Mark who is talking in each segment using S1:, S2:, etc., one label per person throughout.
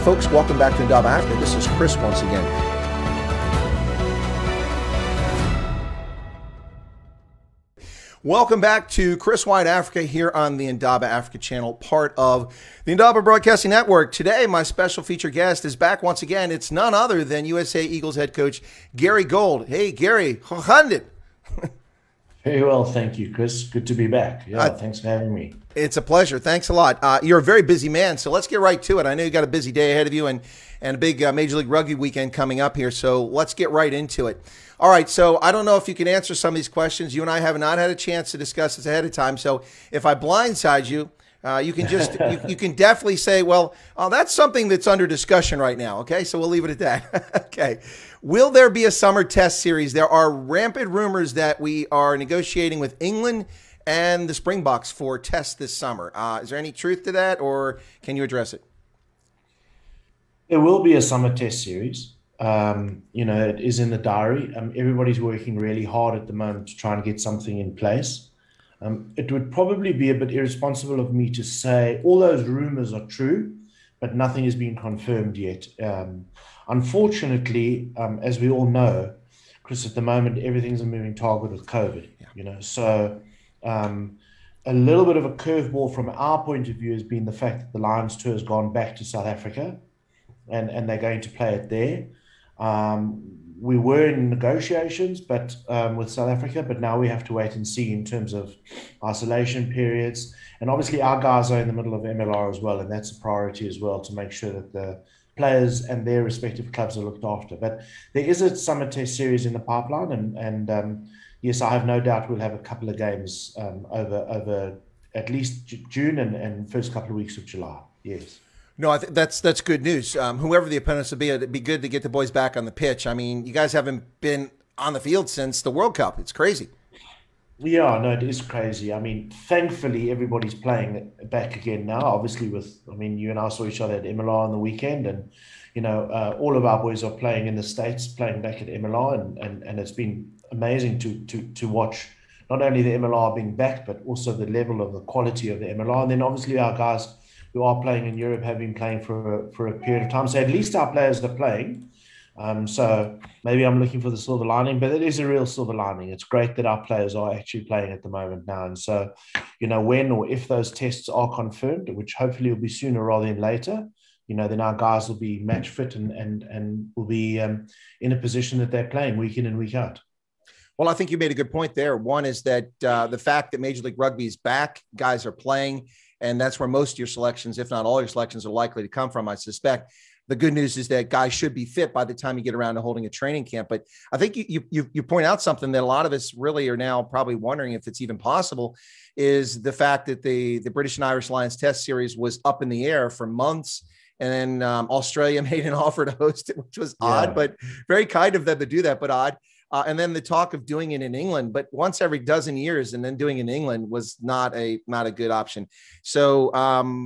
S1: folks, welcome back to Indaba Africa. This is Chris once again. Welcome back to Chris White Africa here on the Indaba Africa channel, part of the Indaba Broadcasting Network. Today, my special featured guest is back once again. It's none other than USA Eagles head coach Gary Gold. Hey, Gary, hoe gaan dit?
S2: Very well, thank you, Chris. Good to be back. Yeah, thanks for having me.
S1: It's a pleasure. Thanks a lot. You're a very busy man, so let's get right to it. I know you got a busy day ahead of you and a big Major League Rugby weekend coming up here, so let's get right into it. All right, so I don't know if you can answer some of these questions. You and I have not had a chance to discuss this ahead of time, so if I blindside you, you can just you can definitely say, well, that's something that's under discussion right now. Okay, so we'll leave it at that. Okay, will there be a summer test series? There are rampant rumors that we are negotiating with England and the Springboks for tests this summer. Is there any truth to that, or can you address it?
S2: There will be a summer test series. It is in the diary. Everybody's working really hard at the moment to try and get something in place. It would probably be a bit irresponsible of me to say all those rumors are true, but nothing has been confirmed yet. Unfortunately, as we all know, Chris, at the moment, everything's a moving target with COVID, So a little bit of a curveball from our point of view has been the fact that the Lions tour has gone back to South Africa and they're going to play it there. We were in negotiations with South Africa, but now we have to wait and see in terms of isolation periods. And obviously our guys are in the middle of MLR as well, and that's a priority as well to make sure that the players and their respective clubs are looked after. But there is a summer test series in the pipeline, and yes, I have no doubt we'll have a couple of games over at least June and first couple of weeks of July. Yes.
S1: No, I think that's good news. Whoever the opponents will be, it'd be good to get the boys back on the pitch. I mean, you guys haven't been on the field since the World Cup. It's crazy.
S2: Yeah, no, it is crazy. I mean, thankfully, everybody's playing back again now. Obviously, you and I saw each other at MLR on the weekend, and all of our boys are playing in the States, playing back at MLR, and it's been amazing to watch not only the MLR being back, but also the level of the quality of the MLR, and then obviously our guys who are playing in Europe have been playing for a period of time. So at least our players are playing. So maybe I'm looking for the silver lining, but it is a real silver lining. It's great that our players are actually playing at the moment now. And so, when or if those tests are confirmed, which hopefully will be sooner rather than later, then our guys will be match fit and will be in a position that they're playing week in and week out.
S1: Well, I think you made a good point there. One is that the fact that Major League Rugby is back, guys are playing, and that's where most of your selections, if not all your selections, are likely to come from, I suspect. The good news is that guys should be fit by the time you get around to holding a training camp. But I think you point out something that a lot of us really are now probably wondering if it's even possible, is the fact that the British and Irish Lions test series was up in the air for months. And then Australia made an offer to host it, which was odd, but very kind of them to do that, but odd. And then the talk of doing it in England, but once every dozen years and then doing it in England was not a good option. So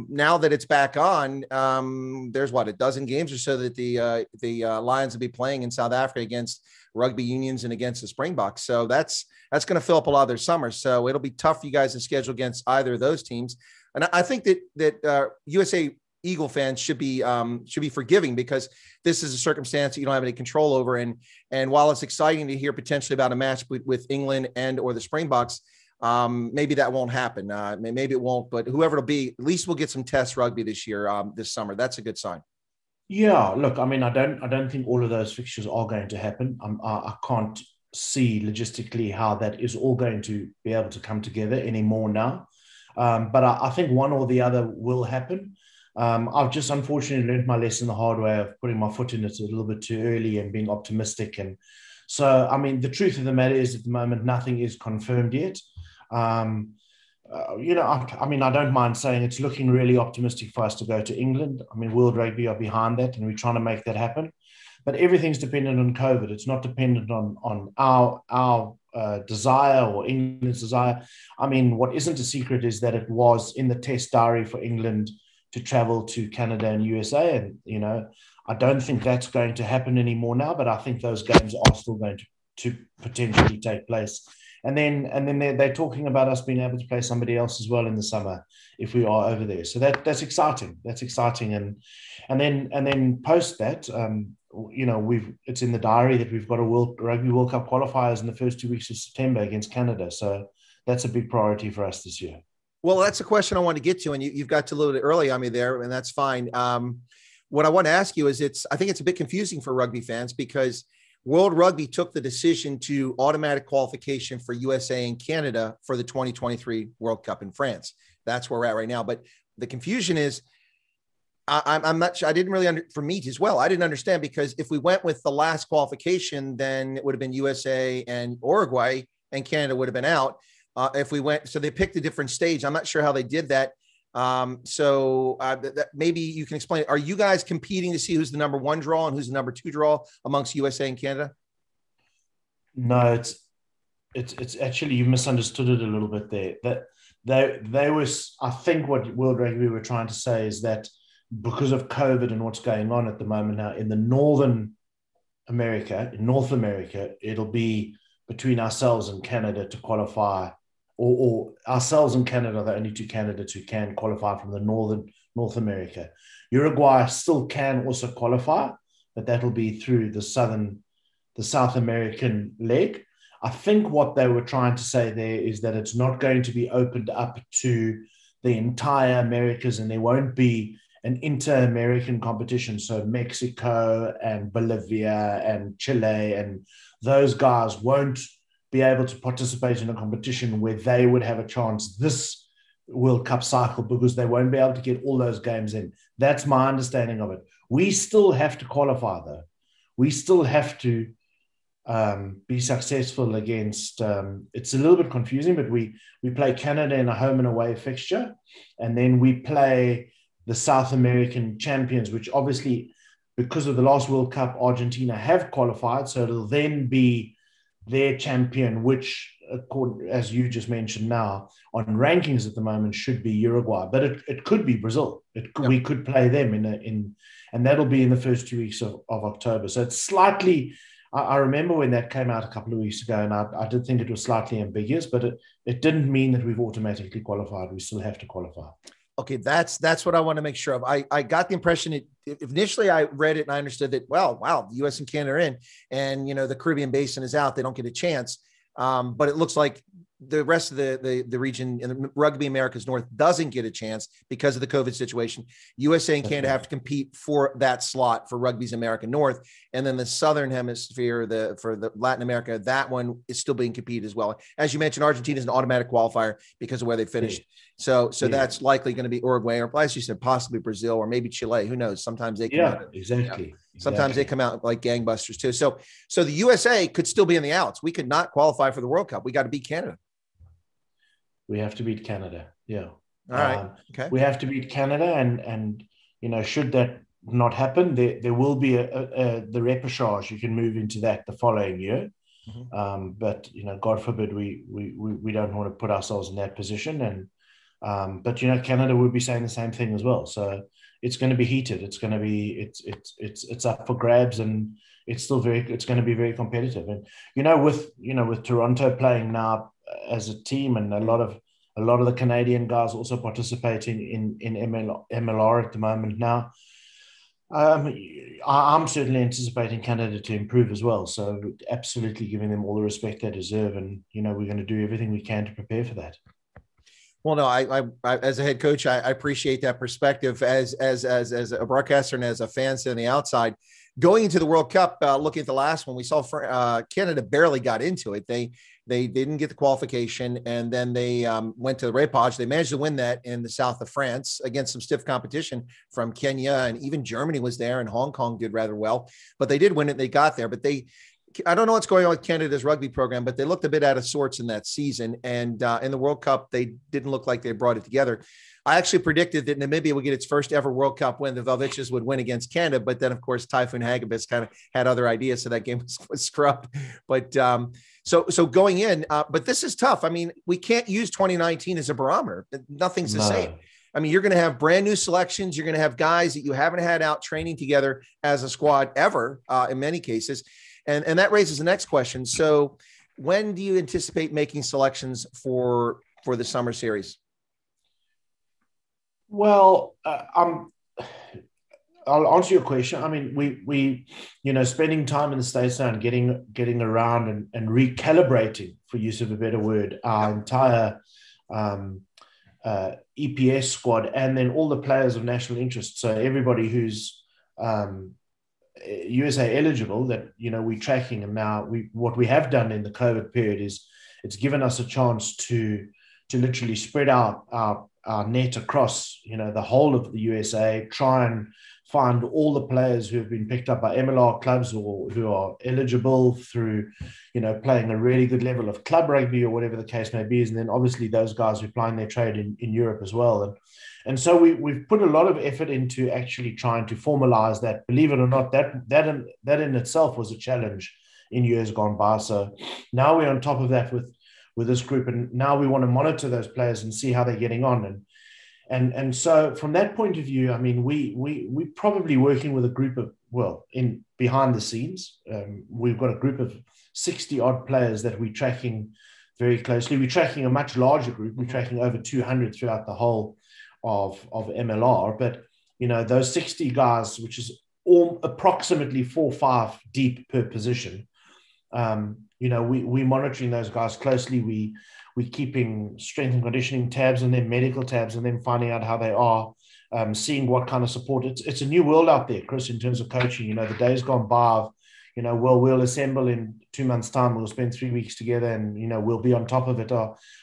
S1: now that it's back on, there's a dozen games or so that the Lions will be playing in South Africa against rugby unions and against the Springboks. So that's going to fill up a lot of their summer. So it'll be tough for you guys to schedule against either of those teams. And I think that USA Eagle fans should be forgiving, because this is a circumstance that you don't have any control over. And while it's exciting to hear potentially about a match with England and or the Springboks, maybe that won't happen. Maybe it won't, but whoever it'll be, at least we'll get some test rugby this year, this summer. That's a good sign.
S2: Yeah, look, I mean, I don't think all of those fixtures are going to happen. I can't see logistically how that is all going to be able to come together anymore now. But I think one or the other will happen. I've just unfortunately learned my lesson the hard way of putting my foot in it a little bit too early and being optimistic. And so, I mean, the truth of the matter is at the moment, nothing is confirmed yet. I don't mind saying it's looking really optimistic for us to go to England. I mean, World Rugby are behind that, and we're trying to make that happen. But everything's dependent on COVID. It's not dependent on our desire or England's desire. I mean, what isn't a secret is that it was in the test diary for England to travel to Canada and USA. And, I don't think that's going to happen anymore now, but I think those games are still going to potentially take place. and then they're talking about us being able to play somebody else as well in the summer if we are over there. So that's exciting. That's exciting. And then post that, it's in the diary that we've got a Rugby World Cup qualifiers in the first 2 weeks of September against Canada. So that's a big priority for us this year.
S1: Well, that's a question I want to get to, and you've got to a little bit early on me there, and that's fine. What I want to ask you is I think it's a bit confusing for rugby fans because World Rugby took the decision to automatic qualification for USA and Canada for the 2023 World Cup in France. That's where we're at right now. But the confusion is, I'm not sure. I didn't really for me as well. I didn't understand because if we went with the last qualification, then it would have been USA and Uruguay, and Canada would have been out. If we went, so they picked a different stage. I'm not sure how they did that. That maybe you can explain. Are you guys competing to see who's the number 1 draw and who's the number 2 draw amongst USA and Canada?
S2: No, it's actually, you misunderstood it a little bit there. That they was, I think what World Rugby were trying to say is that because of COVID and what's going on at the moment now in North America, it'll be between ourselves and Canada to qualify, or ourselves and Canada are the only 2 candidates who can qualify from the North America. Uruguay still can also qualify, but that'll be through the South American leg. I think what they were trying to say there is that it's not going to be opened up to the entire Americas, and there won't be an inter-American competition. So Mexico and Bolivia and Chile and those guys won't be able to participate in a competition where they would have a chance this World Cup cycle because they won't be able to get all those games in. That's my understanding of it. We still have to qualify, though. We still have to be successful against, it's a little bit confusing, but we play Canada in a home and away fixture, and then we play the South American champions, which obviously, because of the last World Cup, Argentina have qualified, so it'll then be their champion, which, as you just mentioned now, on rankings at the moment should be Uruguay, but it could be Brazil. We could play them and that'll be in the first 2 weeks of October. So it's slightly, I remember when that came out a couple of weeks ago, and I did think it was slightly ambiguous, but it didn't mean that we've automatically qualified. We still have to qualify.
S1: Okay, that's what I want to make sure of. I got the impression initially I read it and I understood that, well, wow, the US and Canada are in, and the Caribbean basin is out. They don't get a chance. But it looks like the rest of the region in the Rugby Americas North doesn't get a chance because of the COVID situation. USA and Canada have to compete for that slot for Rugby's America North. And then the Southern Hemisphere, for the Latin America, that one is still being competed as well. As you mentioned, Argentina is an automatic qualifier because of where they finished. So that's likely going to be Uruguay, or as you said, possibly Brazil, or maybe Chile. Who knows? Sometimes they come out.
S2: Exactly.
S1: Sometimes they come out like gangbusters too. So the USA could still be in the outs. We could not qualify for the World Cup. We got to beat Canada.
S2: We have to beat Canada. Yeah.
S1: All right. Okay.
S2: We have to beat Canada, and should that not happen, there will be the repechage. You can move into that the following year. Mm-hmm. But God forbid we don't want to put ourselves in that position. And but Canada would be saying the same thing as well. So it's going to be heated. It's going to be it's up for grabs, and it's going to be very competitive. And with Toronto playing now as a team, and a lot of the Canadian guys also participating in MLR at the moment now. I'm certainly anticipating Canada to improve as well. So absolutely giving them all the respect they deserve, and we're going to do everything we can to prepare for that.
S1: Well, no, I as a head coach, I appreciate that perspective as a broadcaster and as a fan sitting on the outside. Going into the World Cup, looking at the last one, we saw Canada barely got into it. They didn't get the qualification, and then they went to the repechage. They managed to win that in the south of France against some stiff competition from Kenya, and even Germany was there, and Hong Kong did rather well. But they did win it. They got there, but I don't know what's going on with Canada's rugby program, but they looked a bit out of sorts in that season. And in the World Cup, they didn't look like they brought it together. I actually predicted that Namibia would get its first ever World Cup win. The Velviches would win against Canada, but then of course Typhoon Hagibis kind of had other ideas, so that game was scrubbed. But so going in, but this is tough. I mean, we can't use 2019 as a barometer. Nothing's the same. I mean, you're going to have brand new selections. You're going to have guys that you haven't had out training together as a squad ever in many cases. And that raises the next question. So when do you anticipate making selections for the summer series?
S2: Well, I'll answer your question. I mean, we spending time in the States now and getting around and recalibrating, for use of a better word, our entire EPS squad, and then all the players of national interest. So everybody who's USA eligible that we're tracking, and now what we have done in the COVID period is it's given us a chance to literally spread out our net across the whole of the USA, try and find all the players who have been picked up by MLR clubs or who are eligible through playing a really good level of club rugby or whatever the case may be, and then obviously those guys who are plying their trade in Europe as well. And so we've put a lot of effort into actually trying to formalize that. Believe it or not, that in itself was a challenge in years gone by. So now we're on top of that with this group, and now we want to monitor those players and see how they're getting on. And so from that point of view, I mean, we're probably working with a group of, in behind the scenes, we've got a group of 60 odd players that we're tracking very closely. We're tracking a much larger group. We're tracking over 200 throughout the whole of MLR, but those 60 guys, which is approximately 4 or 5 deep per position. We're monitoring those guys closely. We're keeping strength and conditioning tabs and then medical tabs, and then finding out how they are, seeing what kind of support. It's a new world out there, Chris, in terms of coaching. The days gone by of, we'll assemble in 2 months' time. We'll spend 3 weeks together and, we'll be on top of it.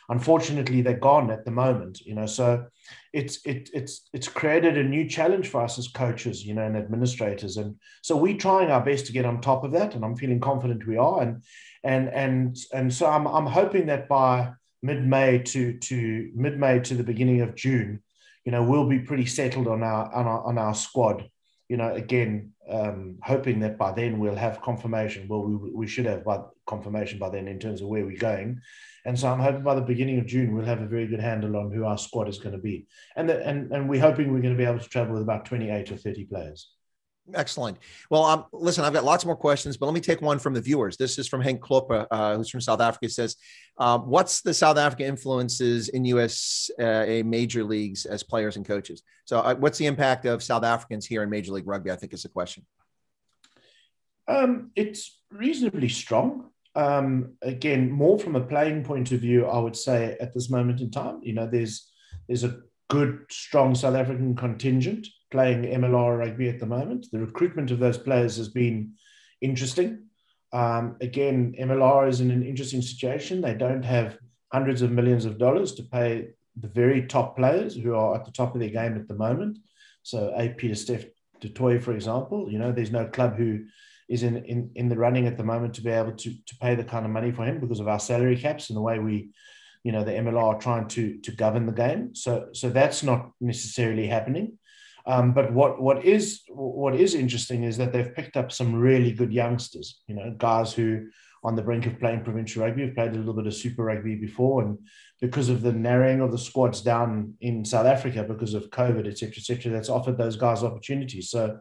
S2: Unfortunately, they're gone at the moment, so it's created a new challenge for us as coaches, and administrators. And so we're trying our best to get on top of that. And I'm feeling confident we are. And so I'm hoping that by mid-May to the beginning of June, we'll be pretty settled on our squad. Again, hoping that by then we'll have confirmation. Well, we should have confirmation by then in terms of where we're going. And so I'm hoping by the beginning of June, we'll have a very good handle on who our squad is going to be. And we're hoping we're going to be able to travel with about 28 or 30 players.
S1: Excellent. Well, listen, I've got lots more questions, but let me take one from the viewers. This is from Henk Kloppe, who's from South Africa. It says, what's the South Africa influences in USA major leagues as players and coaches? So what's the impact of South Africans here in Major League Rugby, I think is the question.
S2: It's reasonably strong. Again, more from a playing point of view, I would say at this moment in time, there's a good, strong South African contingent playing MLR rugby at the moment. The recruitment of those players has been interesting. Again, MLR is in an interesting situation. They don't have hundreds of millions of dollars to pay the very top players who are at the top of their game at the moment. So Peter Steph du Toit, for example, there's no club who is in the running at the moment to be able to pay the kind of money for him because of our salary caps and the way we, the MLR are trying to govern the game. So that's not necessarily happening. But what is interesting is that they've picked up some really good youngsters, guys who on the brink of playing provincial rugby have played a little bit of super rugby before. And because of the narrowing of the squads down in South Africa, because of COVID, et cetera, that's offered those guys opportunities. So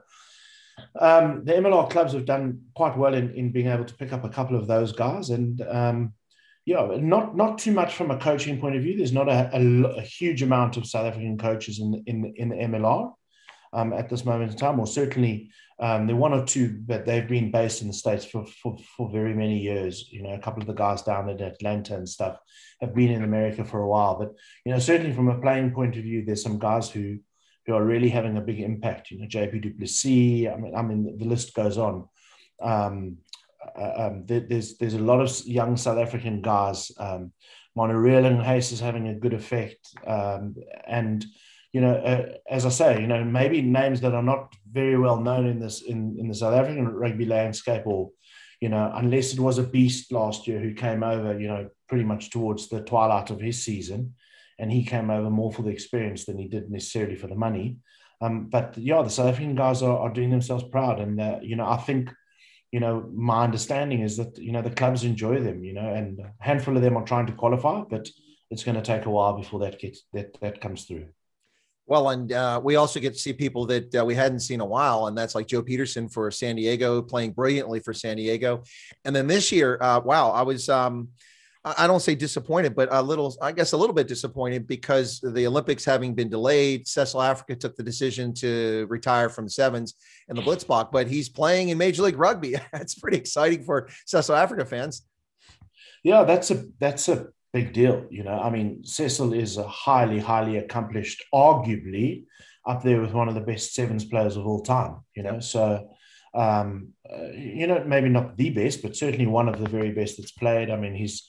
S2: the MLR clubs have done quite well in being able to pick up a couple of those guys. And not too much from a coaching point of view. There's not a huge amount of South African coaches in the MLR. At this moment in time, or certainly there are one or two, but they've been based in the States for very many years. A couple of the guys down in Atlanta and stuff have been in America for a while. But certainly from a playing point of view, there's some guys who are really having a big impact. JP du Plessis. I mean, the list goes on. There's a lot of young South African guys. Monoreal Hayes is having a good effect, and as I say, maybe names that are not very well known in the South African rugby landscape, or, unless it was a beast last year who came over, pretty much towards the twilight of his season, and he came over more for the experience than he did necessarily for the money. But the South African guys are doing themselves proud, and I think, my understanding is that the clubs enjoy them, and a handful of them are trying to qualify, but it's going to take a while before that comes through.
S1: Well, and we also get to see people that we hadn't seen a while, and that's like Joe Peterson for San Diego, playing brilliantly for San Diego. And then this year, wow, I was I don't say disappointed, but I guess a little bit disappointed because the Olympics having been delayed. Cecil Africa took the decision to retire from the sevens and the Blitzbach, but he's playing in Major League Rugby. That's pretty exciting for Cecil Africa fans.
S2: Yeah, that's a big deal. I mean, Cecil is a highly, highly accomplished, arguably up there with one of the best sevens players of all time. So maybe not the best, but certainly one of the very best that's played. I mean, his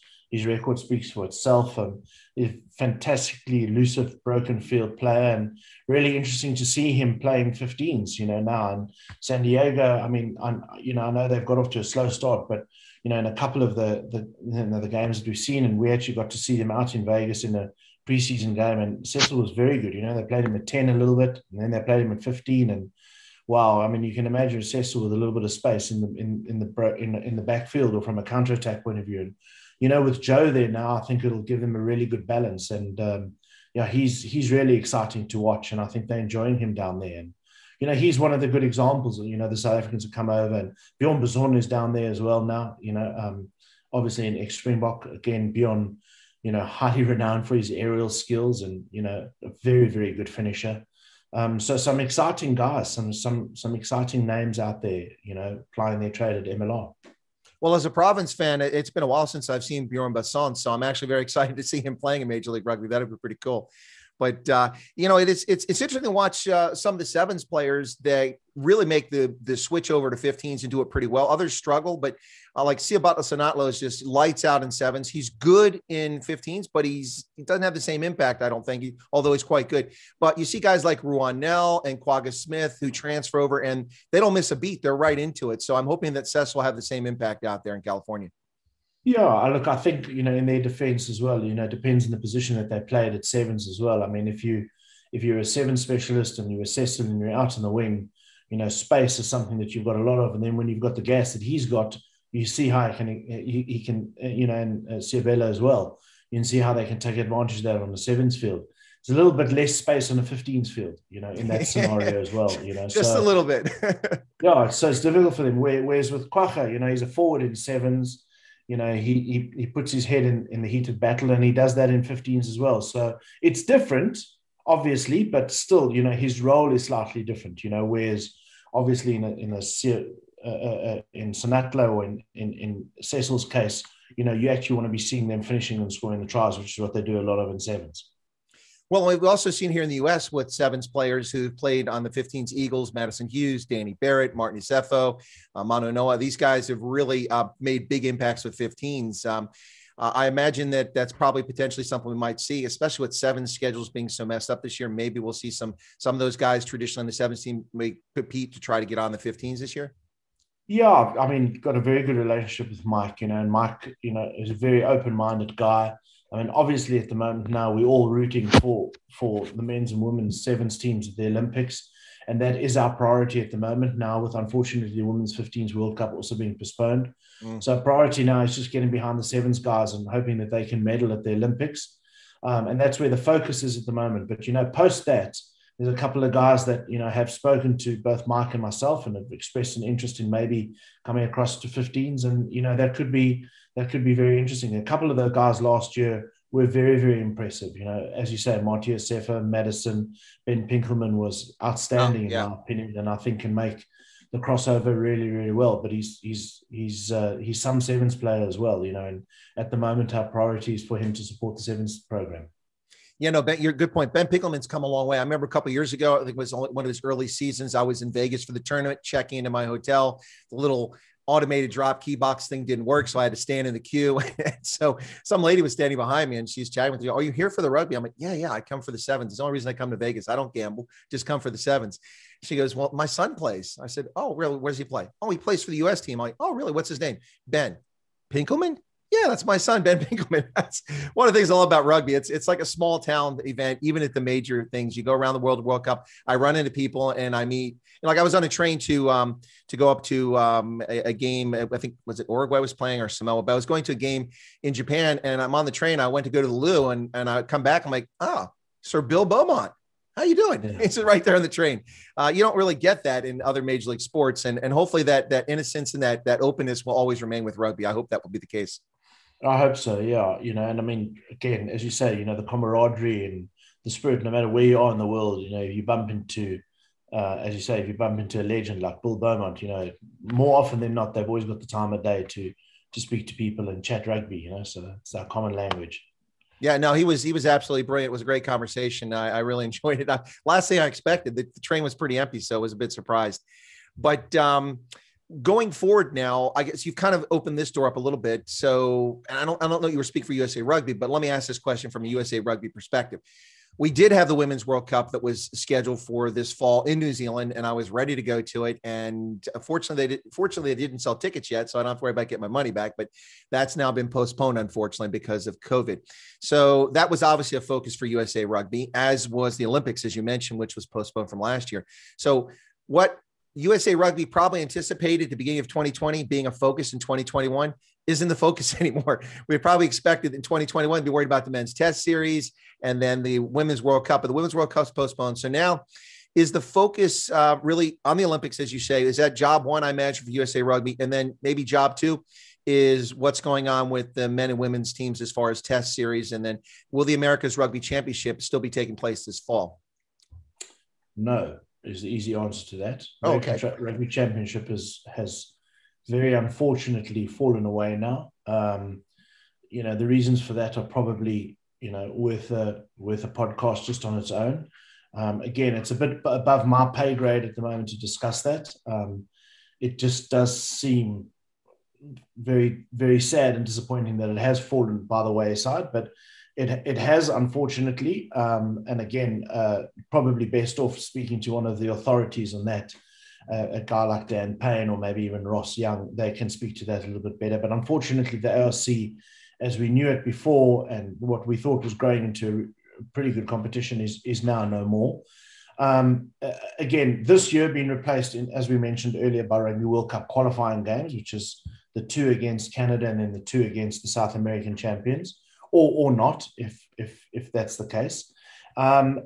S2: record speaks for itself. He's a fantastically elusive, broken field player, and really interesting to see him playing 15s, now. And San Diego, I mean, I know they've got off to a slow start, but, in a couple of the games that we've seen, and we actually got to see them out in Vegas in a preseason game, and Cecil was very good. They played him at 10 a little bit, and then they played him at 15, and wow, I mean, you can imagine Cecil with a little bit of space in the backfield or from a counter-attack point of view. And, with Joe there now, I think it'll give them a really good balance. And, he's really exciting to watch. And I think they're enjoying him down there. And, he's one of the good examples. The South Africans have come over, and Bjorn Bazon is down there as well now. Obviously in Springbok, again, Bjorn, highly renowned for his aerial skills and, a very, very good finisher. So some exciting guys, some exciting names out there, plying their trade at MLR.
S1: Well, as a province fan, it's been a while since I've seen Bjorn Basson, so I'm actually very excited to see him playing in Major League Rugby. That would be pretty cool. But, it's interesting to watch some of the sevens players that really make the switch over to 15s and do it pretty well. Others struggle, but like Siabat Sanatlo is just lights out in sevens. He's good in 15s, but he doesn't have the same impact, I don't think, although he's quite good. But you see guys like Ruan Nell and Quagga Smith who transfer over, and they don't miss a beat. They're right into it. So I'm hoping that Cess will have the same impact out there in California.
S2: Yeah, look, I think, in their defense as well, it depends on the position that they played at sevens as well. I mean, if you're a seven specialist and you're a Cecil and you're out on the wing, space is something that you've got a lot of. And then when you've got the gas that he's got, you see how he can, and Ciabella as well. You can see how they can take advantage of that on the sevens field. It's a little bit less space on the 15s field, in that scenario as well.
S1: Just a little bit.
S2: Yeah, so it's difficult for them. Whereas with Quagga, he's a forward in sevens. He puts his head in the heated battle, and he does that in 15s as well. So it's different, obviously, but still, his role is slightly different. Whereas obviously in Sanatlo or in Cecil's case, you actually want to be seeing them finishing and scoring the tries, which is what they do a lot of in sevens.
S1: Well, we've also seen here in the U.S. with sevens players who've played on the 15s Eagles, Madison Hughes, Danny Barrett, Martin Isefo, Manu Noah. These guys have really made big impacts with 15s. I imagine that's probably potentially something we might see, especially with sevens schedules being so messed up this year. Maybe we'll see some of those guys traditionally on the sevens team may compete to try to get on the 15s this year.
S2: Yeah, I mean, got a very good relationship with Mike, and Mike, is a very open-minded guy. I mean, obviously at the moment now we're all rooting for the men's and women's sevens teams at the Olympics. And that is our priority at the moment now, with unfortunately the Women's 15s World Cup also being postponed. So priority now is just getting behind the sevens guys and hoping that they can medal at the Olympics. And that's where the focus is at the moment. But, post that, there's a couple of guys that, have spoken to both Mike and myself and have expressed an interest in maybe coming across to 15s. And, that could be very interesting. A couple of those guys last year were very, very impressive. As you say, Martia Sefa, Madison, Ben Pinkelman was outstanding in my opinion, and I think can make the crossover really, really well. But he's some sevens player as well, and at the moment our priority is for him to support the sevens program.
S1: Ben, you're a good point. Ben Pinkelman's come a long way. I remember a couple of years ago, I think it was one of his early seasons. I was in Vegas for the tournament, checking into my hotel. The little automated drop key box thing didn't work, so I had to stand in the queue. So some lady was standing behind me, and she's chatting with me. Are you here for the rugby? I'm like, yeah, I come for the sevens. It's the only reason I come to Vegas. I don't gamble, just come for the sevens. She goes, well, my son plays. I said, oh, really? Where does he play? Oh, he plays for the U.S. team. I'm like, oh, really? What's his name? Ben Pinkelman? Yeah, that's my son, Ben Pinkelman. That's one of the things I love about rugby. It's like a small town event, even at the major things. You go around the World Cup. I run into people and I meet. Like I was on a train to go up to a game. I think was it Uruguay was playing or Samoa, but I was going to a game in Japan, and I'm on the train. I went to go to the loo, and I come back. I'm like, Sir Bill Beaumont. how you doing?
S2: Yeah.
S1: It's right there on the train. You don't really get that in other major league sports. And hopefully that innocence and that openness will always remain with rugby. I hope that will be the case.
S2: I hope so. Yeah. And I mean, again, as you say, the camaraderie and the spirit, no matter where you are in the world, you bump into, as you say, if you bump into a legend like Bill Beaumont, more often than not, they've always got the time of day to speak to people and chat rugby, so it's our common language.
S1: Yeah, no, he was absolutely brilliant. It was a great conversation. I really enjoyed it. Last thing I expected, the train was pretty empty, so I was a bit surprised. But going forward now, I guess you've kind of opened this door up a little bit. So, and I don't know you were speaking for USA Rugby, but let me ask this question from a USA Rugby perspective. We did have the Women's World Cup that was scheduled for this fall in New Zealand, and I was ready to go to it. And fortunately, they didn't sell tickets yet, so I don't have to worry about getting my money back. But that's now been postponed, unfortunately, because of COVID. So that was obviously a focus for USA Rugby, as was the Olympics, as you mentioned, which was postponed from last year. So what USA Rugby probably anticipated at the beginning of 2020 being a focus in 2021 isn't the focus anymore. We probably expected in 2021 to be worried about the men's test series and then the Women's World Cup, but the Women's World Cup's postponed. So now is the focus really on the Olympics, as you say? Is that job one, I imagine, for USA Rugby? And then maybe job two is what's going on with the men and women's teams as far as test series? And then will the Americas Rugby Championship still be taking place this fall?
S2: No, is the easy answer to that.
S1: Oh, okay.
S2: Rugby Championship has very unfortunately fallen away now. The reasons for that are probably, worth a podcast just on its own. Again, it's a bit above my pay grade at the moment to discuss that. It just does seem very, very sad and disappointing that it has fallen by the wayside, but it has, unfortunately. And again, probably best off speaking to one of the authorities on that. A guy like Dan Payne or maybe even Ross Young, they can speak to that a little bit better. But unfortunately, the ARC, as we knew it before and what we thought was growing into a pretty good competition is now no more. Again, this year being replaced, as we mentioned earlier, by Rugby World Cup qualifying games, which is the 2 against Canada and then the 2 against the South American champions, or not, if that's the case. And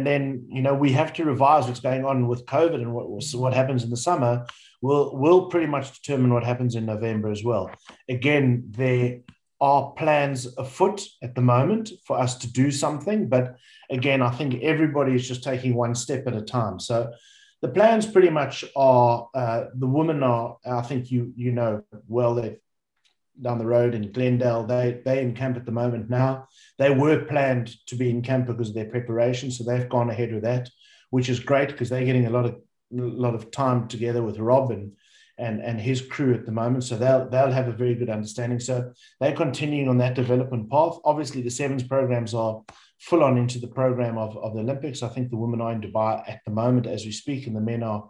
S2: then we have to revise what's going on with COVID and what happens in the summer will pretty much determine what happens in November as well. Again, there are plans afoot at the moment for us to do something, but again, I think everybody is just taking one step at a time. So the plans pretty much are the women are, I think well, they're down the road in Glendale. They're in camp at the moment now. They were planned to be in camp because of their preparation, so they've gone ahead with that, which is great because they're getting a lot of time together with Rob and his crew at the moment. So they'll have a very good understanding. So they're continuing on that development path. Obviously, the sevens programs are full on into the program of the Olympics. I think the women are in Dubai at the moment as we speak, and the men are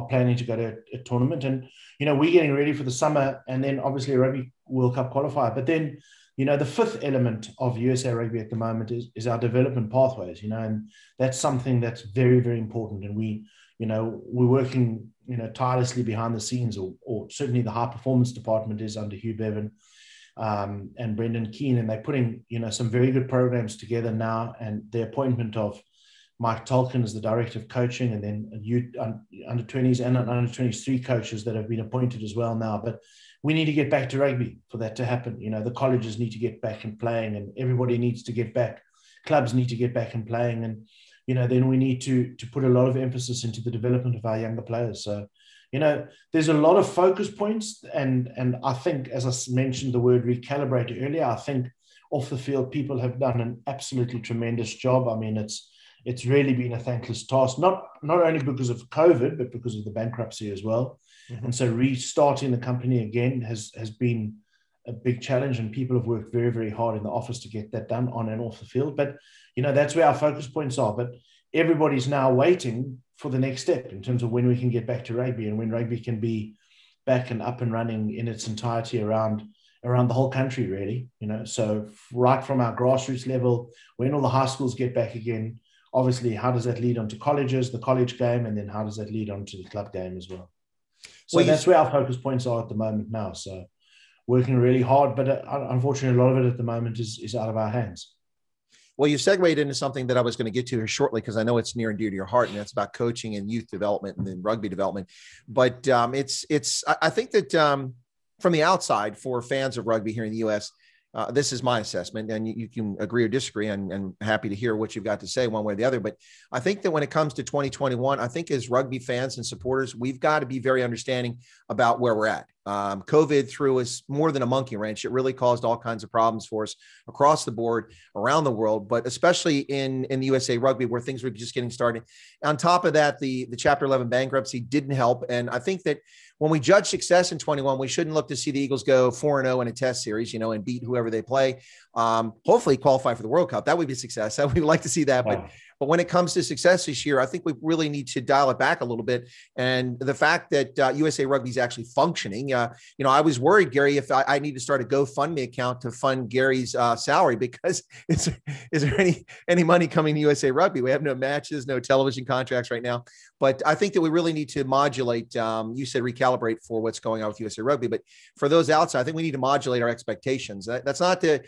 S2: planning to go to a tournament. And, we're getting ready for the summer and then obviously a Rugby World Cup qualifier. But then, the fifth element of USA Rugby at the moment is our development pathways, and that's something that's very, very important. And we're working, tirelessly behind the scenes, or certainly the high performance department is under Hugh Bevan and Brendan Keane, and they're putting, some very good programs together now. And the appointment of Mike Tolkien as the director of coaching, and then under 20s and under 23 coaches that have been appointed as well now. But we need to get back to rugby for that to happen. The colleges need to get back and playing, and everybody needs to get back. Clubs need to get back and playing, and then we need to put a lot of emphasis into the development of our younger players. So, there's a lot of focus points, and I think, as I mentioned the word recalibrate earlier, I think off the field people have done an absolutely tremendous job. I mean, it's really been a thankless task, not only because of COVID, but because of the bankruptcy as well. Mm-hmm. And so restarting the company again has been a big challenge, and people have worked very, very hard in the office to get that done on and off the field. But, that's where our focus points are. But everybody's now waiting for the next step in terms of when we can get back to rugby and when rugby can be back and up and running in its entirety around the whole country, really. So right from our grassroots level, when all the high schools get back again, obviously, how does that lead on to colleges, the college game, and then how does that lead on to the club game as well? So that's where our focus points are at the moment now. So working really hard, but unfortunately, a lot of it at the moment is out of our hands.
S1: Well, you segued into something that I was going to get to here shortly, because I know it's near and dear to your heart, and that's about coaching and youth development and then rugby development. But I think that from the outside, for fans of rugby here in the U.S., this is my assessment, and you can agree or disagree, and happy to hear what you've got to say one way or the other. But I think that when it comes to 2021, I think as rugby fans and supporters, we've got to be very understanding about where we're at. COVID threw us more than a monkey wrench. It really caused all kinds of problems for us across the board, around the world, but especially in the USA Rugby, where things were just getting started. On top of that, the Chapter 11 bankruptcy didn't help. And I think that when we judge success in 21, we shouldn't look to see the Eagles go 4-0 in a test series, and beat whoever they play. Hopefully qualify for the World Cup. That would be a success. We'd like to see that. But when it comes to success this year, I think we really need to dial it back a little bit. And the fact that USA Rugby is actually functioning, I was worried, Gary, if I need to start a GoFundMe account to fund Gary's salary, because is there any money coming to USA Rugby? We have no matches, no television contracts right now. But I think that we really need to modulate. You said recalibrate for what's going on with USA Rugby, but for those outside, I think we need to modulate our expectations. That's not to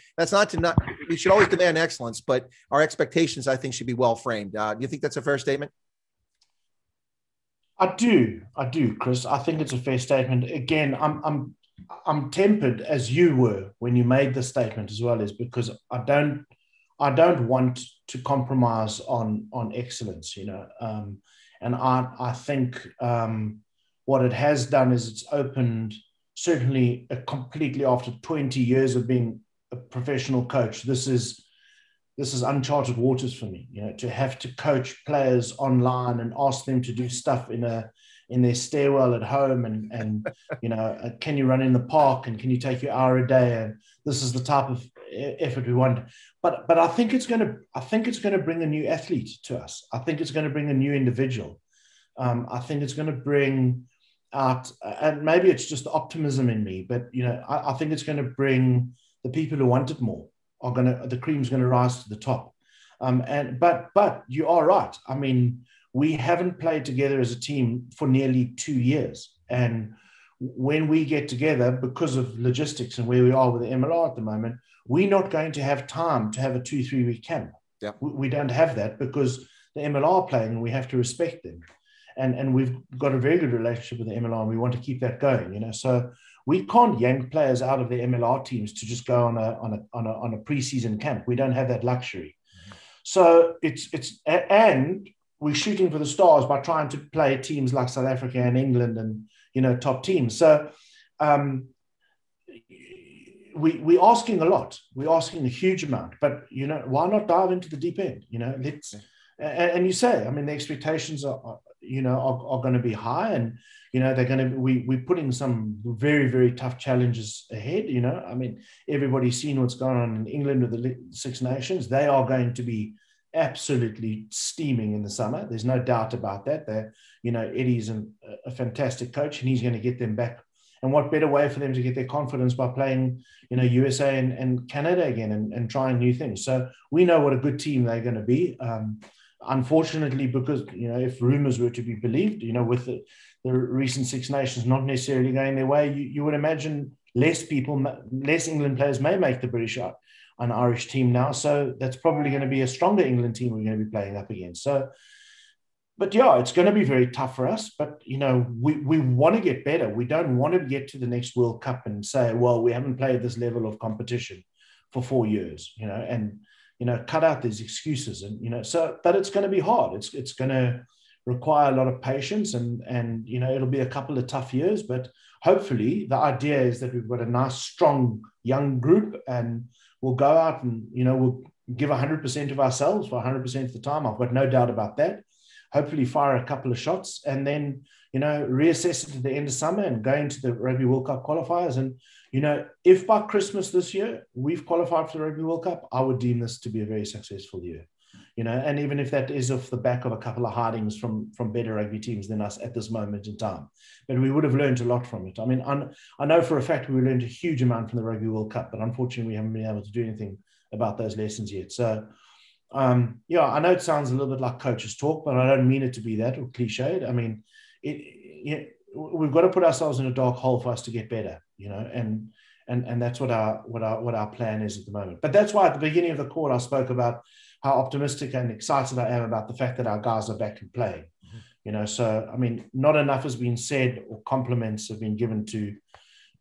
S1: we should always demand excellence, but our expectations, I think, should be well framed. Do you think that's a fair statement?
S2: I do, Chris. I think it's a fair statement. Again, I'm tempered, as you were when you made the statement as well, is because I don't want to compromise on excellence, and I think what it has done is it's opened, certainly completely after 20 years of being a professional coach. This is uncharted waters for me, to have to coach players online and ask them to do stuff in their stairwell at home, and can you run in the park, and can you take your hour a day, and this is the type of effort we want. But I think it's going to bring a new athlete to us. I think it's going to bring a new individual. I think it's going to bring out, and maybe it's just optimism in me, but I think it's going to bring the people who want it more. The cream's going to rise to the top. But you are right. I mean, we haven't played together as a team for nearly 2 years. And when we get together, because of logistics and where we are with the MLR at the moment, we're not going to have time to have a 2-3 week camp.
S1: Yeah.
S2: We don't have that because the MLR are playing, and we have to respect them. And we've got a very good relationship with the MLR, and we want to keep that going, So we can't yank players out of the MLR teams to just go on a preseason camp. We don't have that luxury. So and we're shooting for the stars by trying to play teams like South Africa and England and top teams. So we're asking a lot. We're asking a huge amount. But why not dive into the deep end? And you say, I mean, the expectations are going to be high, and they're going to we're putting some very, very tough challenges ahead. I mean, everybody's seen what's going on in England with the Six Nations. They are going to be absolutely steaming in the summer. There's no doubt about that. Eddie's a fantastic coach, and he's going to get them back. And what better way for them to get their confidence by playing, USA and Canada again, and trying new things. So we know what a good team they're going to be. Unfortunately, because, if rumors were to be believed, with the recent Six Nations not necessarily going their way, you would imagine less England players may make the British an Irish team now. So that's probably going to be a stronger England team we're going to be playing up against. So, but yeah, it's going to be very tough for us. But, we want to get better. We don't want to get to the next World Cup and say, well, we haven't played this level of competition for 4 years, and cut out these excuses, and but it's going to be hard. It's going to require a lot of patience, and it'll be a couple of tough years. But hopefully, the idea is that we've got a nice, strong, young group, and we'll go out and we'll give 100% of ourselves for 100% of the time. I've got no doubt about that. Hopefully, fire a couple of shots, and then reassess it at the end of summer and go into the Rugby World Cup qualifiers. And if by Christmas this year we've qualified for the Rugby World Cup, I would deem this to be a very successful year. And even if that is off the back of a couple of hidings from better rugby teams than us at this moment in time, but we would have learned a lot from it. I mean, I know for a fact we learned a huge amount from the Rugby World Cup, but unfortunately we haven't been able to do anything about those lessons yet. So, I know it sounds a little bit like coaches talk, but I don't mean it to be that or cliched. I mean, we've got to put ourselves in a dark hole for us to get better, and And that's what our plan is at the moment. But that's why at the beginning of the call I spoke about how optimistic and excited I am about the fact that our guys are back and playing. So I mean, not enough has been said or compliments have been given to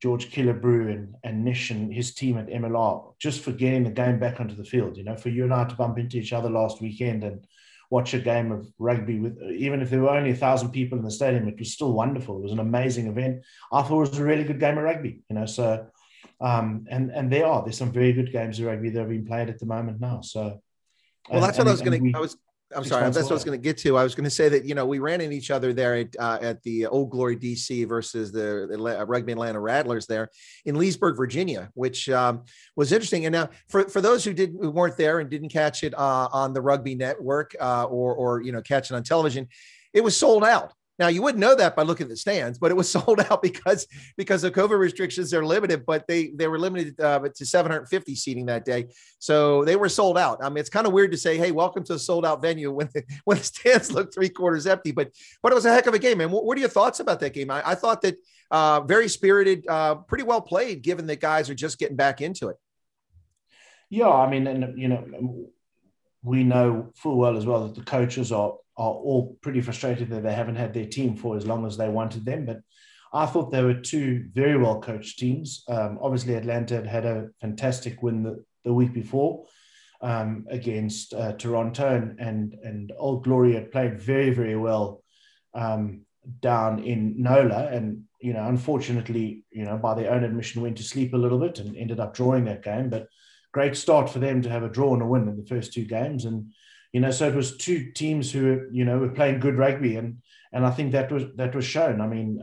S2: George Killebrew and Nish and his team at MLR just for getting the game back onto the field. For you and I to bump into each other last weekend and watch a game of rugby with, even if there were only 1,000 people in the stadium, it was still wonderful. It was an amazing event. I thought it was a really good game of rugby. So and there's some very good games of rugby that have been played at the moment now. So
S1: well, that's what I was going to. I'm sorry. That's what I was going to get to. I was going to say that, we ran into each other there at the Old Glory DC versus the Rugby Atlanta Rattlers there in Leesburg, Virginia, which was interesting. And now for those who weren't there and didn't catch it on the Rugby Network or catch it on television, it was sold out. Now, you wouldn't know that by looking at the stands, but it was sold out because of COVID restrictions. They're limited, but they were limited to 750 seating that day. So they were sold out. I mean, it's kind of weird to say, hey, welcome to a sold out venue when the stands look 3/4 empty, but it was a heck of a game, man. What are your thoughts about that game? I thought that very spirited, pretty well played, given that guys are just getting back into it.
S2: Yeah, I mean, and, we know full well as well that the coaches are all pretty frustrated that they haven't had their team for as long as they wanted them. But I thought they were two very well coached teams. Obviously, Atlanta had a fantastic win the week before against Toronto, and Old Glory had played very, very well down in NOLA. And, unfortunately, by their own admission, went to sleep a little bit and ended up drawing that game. But great start for them to have a draw and a win in the first two games. And, so it was two teams who, were playing good rugby. And I think that was shown. I mean,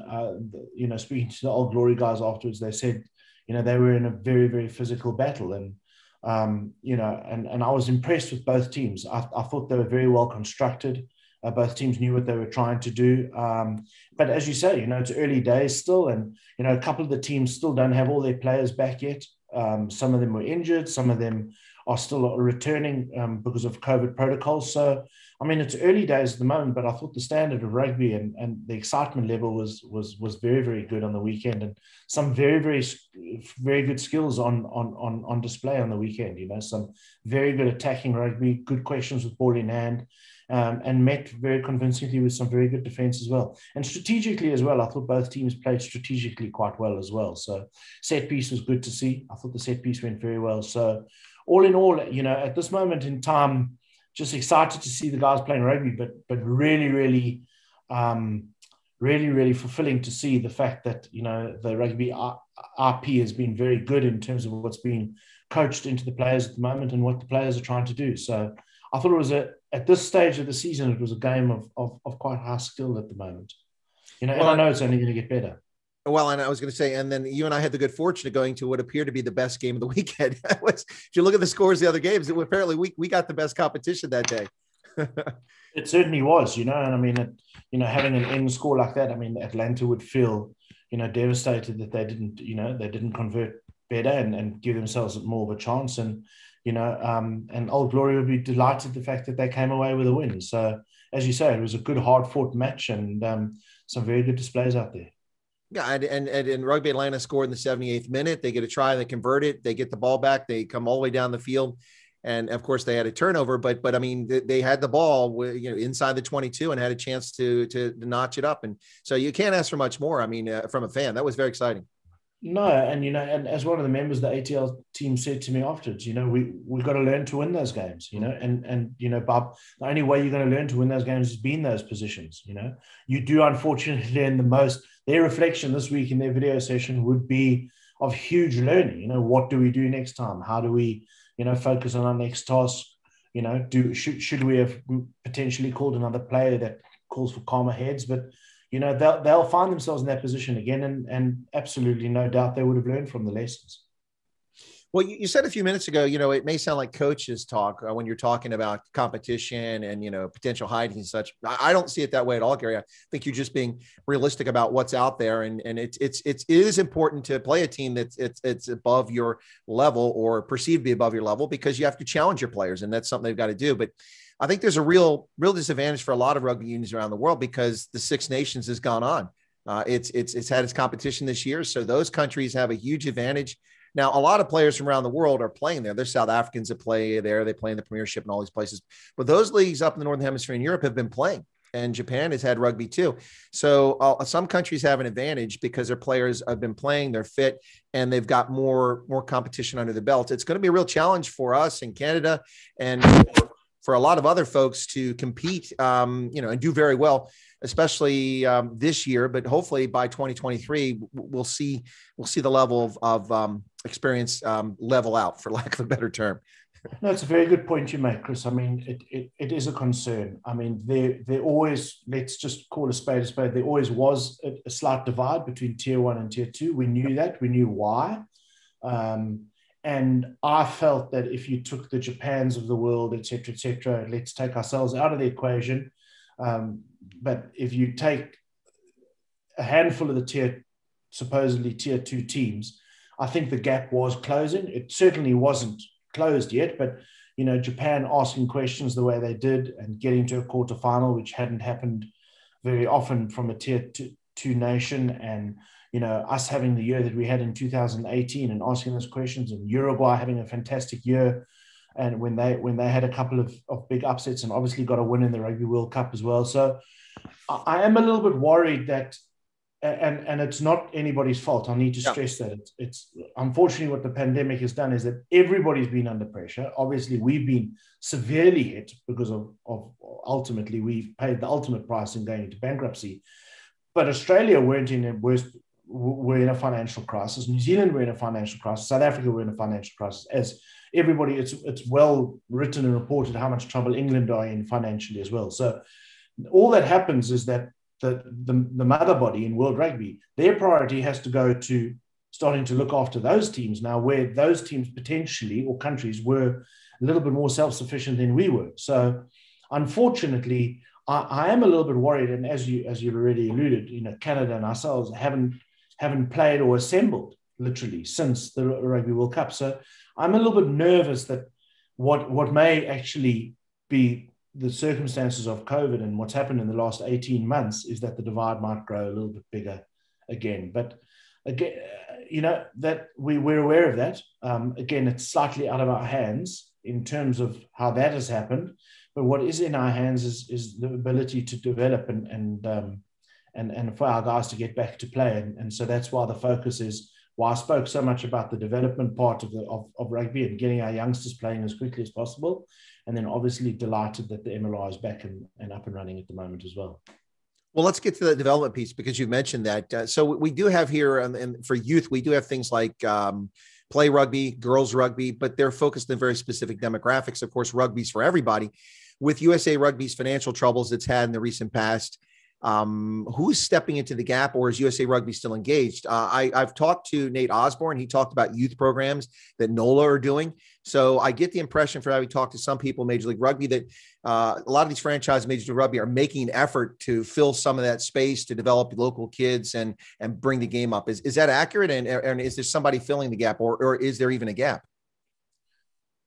S2: speaking to the Old Glory guys afterwards, they said, they were in a very, very physical battle. And, and I was impressed with both teams. I thought they were very well constructed. Both teams knew what they were trying to do. But as you say, it's early days still. And, a couple of the teams still don't have all their players back yet. Some of them were injured. Some of them are still returning because of COVID protocols. So, I mean, it's early days at the moment, but I thought the standard of rugby and the excitement level was very, very good on the weekend, and some very, very, very good skills on display on the weekend. Some very good attacking rugby, good questions with ball in hand, and met very convincingly with some very good defense as well. And strategically as well, I thought both teams played strategically quite well as well. So set piece was good to see. I thought the set piece went very well. So all in all, at this moment in time, just excited to see the guys playing rugby, but really, really, really, really fulfilling to see the fact that, the rugby RP has been very good in terms of what's being coached into the players at the moment and what the players are trying to do. So I thought it was at this stage of the season, it was a game of quite high skill at the moment. And I know it's only going to get better.
S1: Well, and I was going to say, and then you and I had the good fortune of going to what appeared to be the best game of the weekend. If you look at the scores of the other games, apparently we got the best competition that day.
S2: It certainly was, and I mean, having an end score like that, I mean, Atlanta would feel, devastated that they didn't convert better and give themselves more of a chance. And, and Old Glory would be delighted the fact that they came away with a win. So, as you say, it was a good, hard-fought match and some very good displays out there.
S1: Yeah, and Rugby Atlanta scored in the 78th minute. They get a try, they convert it, they get the ball back, they come all the way down the field, and of course they had a turnover. But I mean, they had the ball, inside the 22 and had a chance to notch it up. And so you can't ask for much more. I mean, from a fan, that was very exciting.
S2: No, and and as one of the members of the ATL team said to me afterwards, we've got to learn to win those games, and Bob, the only way you're going to learn to win those games is be in those positions. You do unfortunately learn the most. Their reflection this week in their video session would be of huge learning. What do we do next time? How do we, focus on our next task? Should we have potentially called another player that calls for calmer heads? But they'll find themselves in that position again, and absolutely no doubt they would have learned from the lessons.
S1: Well, you said a few minutes ago, it may sound like coaches talk when you're talking about competition and, potential hiding and such. I don't see it that way at all, Gary. I think you're just being realistic about what's out there. And it is important to play a team it's above your level or perceived to be above your level, because you have to challenge your players, and that's something they've got to do. But I think there's a real disadvantage for a lot of rugby unions around the world because the Six Nations has gone on. It's had its competition this year. So those countries have a huge advantage. Now, a lot of players from around the world are playing there. There's South Africans that play there. They play in the Premiership and all these places. But those leagues up in the Northern Hemisphere in Europe have been playing. And Japan has had rugby too. So some countries have an advantage because their players have been playing, they're fit, and they've got more competition under the belt. It's going to be a real challenge for us in Canada and for a lot of other folks to compete, and do very well, especially this year. But hopefully by 2023, we'll see the level of experience level out, for lack of a better term.
S2: No, it's a very good point you make, Chris. I mean, it is a concern. I mean, there always, let's just call a spade a spade, there always was a slight divide between tier 1 and tier 2. We knew that. We knew why. And I felt that if you took the Japans of the world, et cetera, let's take ourselves out of the equation. But if you take a handful of the supposedly tier 2 teams, I think the gap was closing. It certainly wasn't closed yet, but Japan asking questions the way they did and getting to a quarterfinal, which hadn't happened very often from a tier 2 nation, and us having the year that we had in 2018 and asking those questions, and Uruguay having a fantastic year, and when they had a couple of big upsets and obviously got a win in the Rugby World Cup as well. So I am a little bit worried that, and it's not anybody's fault. I need to stress that it's unfortunately what the pandemic has done is that everybody's been under pressure. Obviously, we've been severely hit because of ultimately we've paid the ultimate price in going into bankruptcy. But Australia were in a financial crisis. New Zealand were in a financial crisis. South Africa were in a financial crisis. As everybody, it's well written and reported how much trouble England are in financially as well. So all that happens is that the mother body in World Rugby, their priority has to go to starting to look after those teams now, where those teams potentially, or countries, were a little bit more self-sufficient than we were. So unfortunately, I am a little bit worried, and as you've already alluded, Canada and ourselves haven't played or assembled literally since the Rugby World Cup. So I'm a little bit nervous that what may actually be the circumstances of COVID and what's happened in the last 18 months is that the divide might grow a little bit bigger again. But again, that we're aware of that. Again, it's slightly out of our hands in terms of how that has happened. But what is in our hands is the ability to develop and for our guys to get back to play. And so that's why the focus is, why I spoke so much about the development part of rugby and getting our youngsters playing as quickly as possible. And then obviously delighted that the MLR is back and up and running at the moment as well.
S1: Well, let's get to the development piece because you mentioned that. So we do have here, and for youth, we do have things like play rugby, girls rugby, but they're focused on very specific demographics. Of course, rugby's for everybody. With USA Rugby's financial troubles it's had in the recent past, who's stepping into the gap, or is USA Rugby still engaged? I've talked to Nate Osborne. He talked about youth programs that NOLA are doing. So I get the impression from having talked to some people in Major League Rugby that a lot of these franchise Major League Rugby are making an effort to fill some of that space to develop local kids and bring the game up. Is that accurate? And is there somebody filling the gap, or is there even a gap?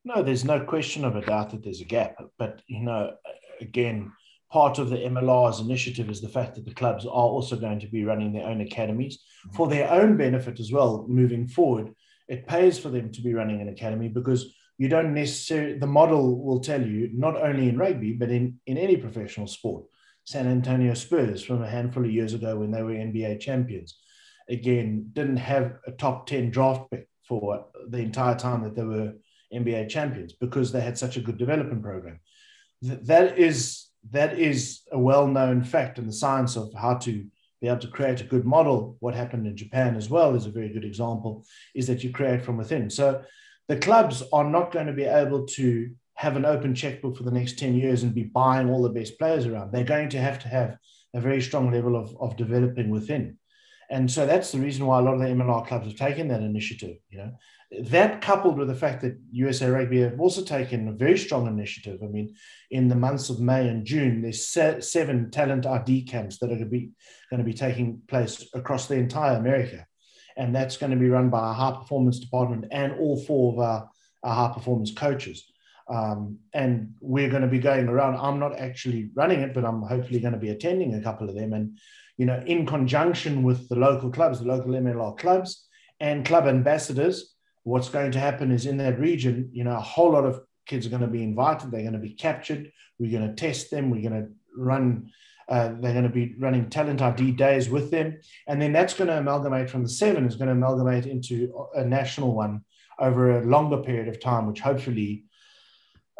S2: No, there's no question of a doubt that there's a gap. But, again, part of the MLR's initiative is the fact that the clubs are also going to be running their own academies for their own benefit as well. Moving forward, it pays for them to be running an academy because you don't necessarily, the model will tell you, not only in rugby, but in any professional sport. San Antonio Spurs from a handful of years ago when they were NBA champions, again, didn't have a top 10 draft pick for the entire time that they were NBA champions because they had such a good development program. That is a well-known fact in the science of how to be able to create a good model. What happened in Japan as well is a very good example, is that you create from within. So the clubs are not going to be able to have an open checkbook for the next 10 years and be buying all the best players around. They're going to have a very strong level of developing within. And so that's the reason why a lot of the MLR clubs have taken that initiative. That coupled with the fact that USA Rugby have also taken a very strong initiative. I mean, in the months of May and June, there's 7 talent ID camps that are going to be taking place across the entire America. And that's going to be run by our high performance department and all 4 of our high performance coaches. And we're going to be going around. I'm not actually running it, but I'm hopefully going to be attending a couple of them. And, in conjunction with the local clubs, the local MLR clubs and club ambassadors, what's going to happen is in that region, a whole lot of kids are going to be invited. They're going to be captured. We're going to test them. We're going to run, they're going to be running talent ID days with them. And then that's going to amalgamate from the 7 is going to amalgamate into a national one over a longer period of time, which hopefully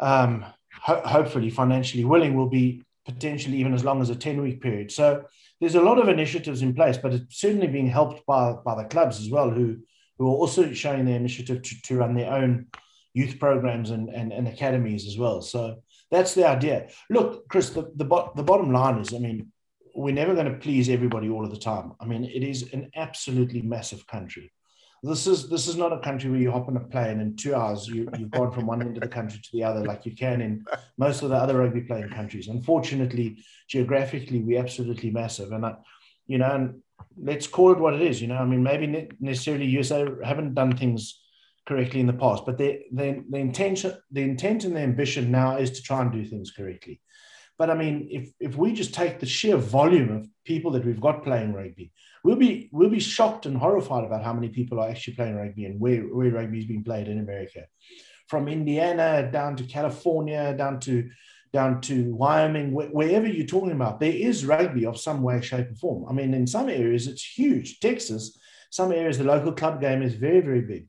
S2: financially willing will be potentially even as long as a 10-week period. So there's a lot of initiatives in place, but it's certainly being helped by the clubs as well, who are also showing their initiative to run their own youth programs and academies as well. So that's the idea. Look, Chris, the bottom line is, we're never going to please everybody all of the time. It is an absolutely massive country. This is not a country where you hop on a plane and 2 hours you've gone from one end of the country to the other like you can in most of the other rugby playing countries. Unfortunately, geographically, we're absolutely massive. And, and let's call it what it is. Maybe necessarily USA haven't done things correctly in the past, but the intent and the ambition now is to try and do things correctly. But if we just take the sheer volume of people that we've got playing rugby, we'll be shocked and horrified about how many people are actually playing rugby and where rugby is being played in America, from Indiana down to California, down to Wyoming, wherever you're talking about, there is rugby of some way, shape, or form. In some areas it's huge. Texas, some areas the local club game is very, very big.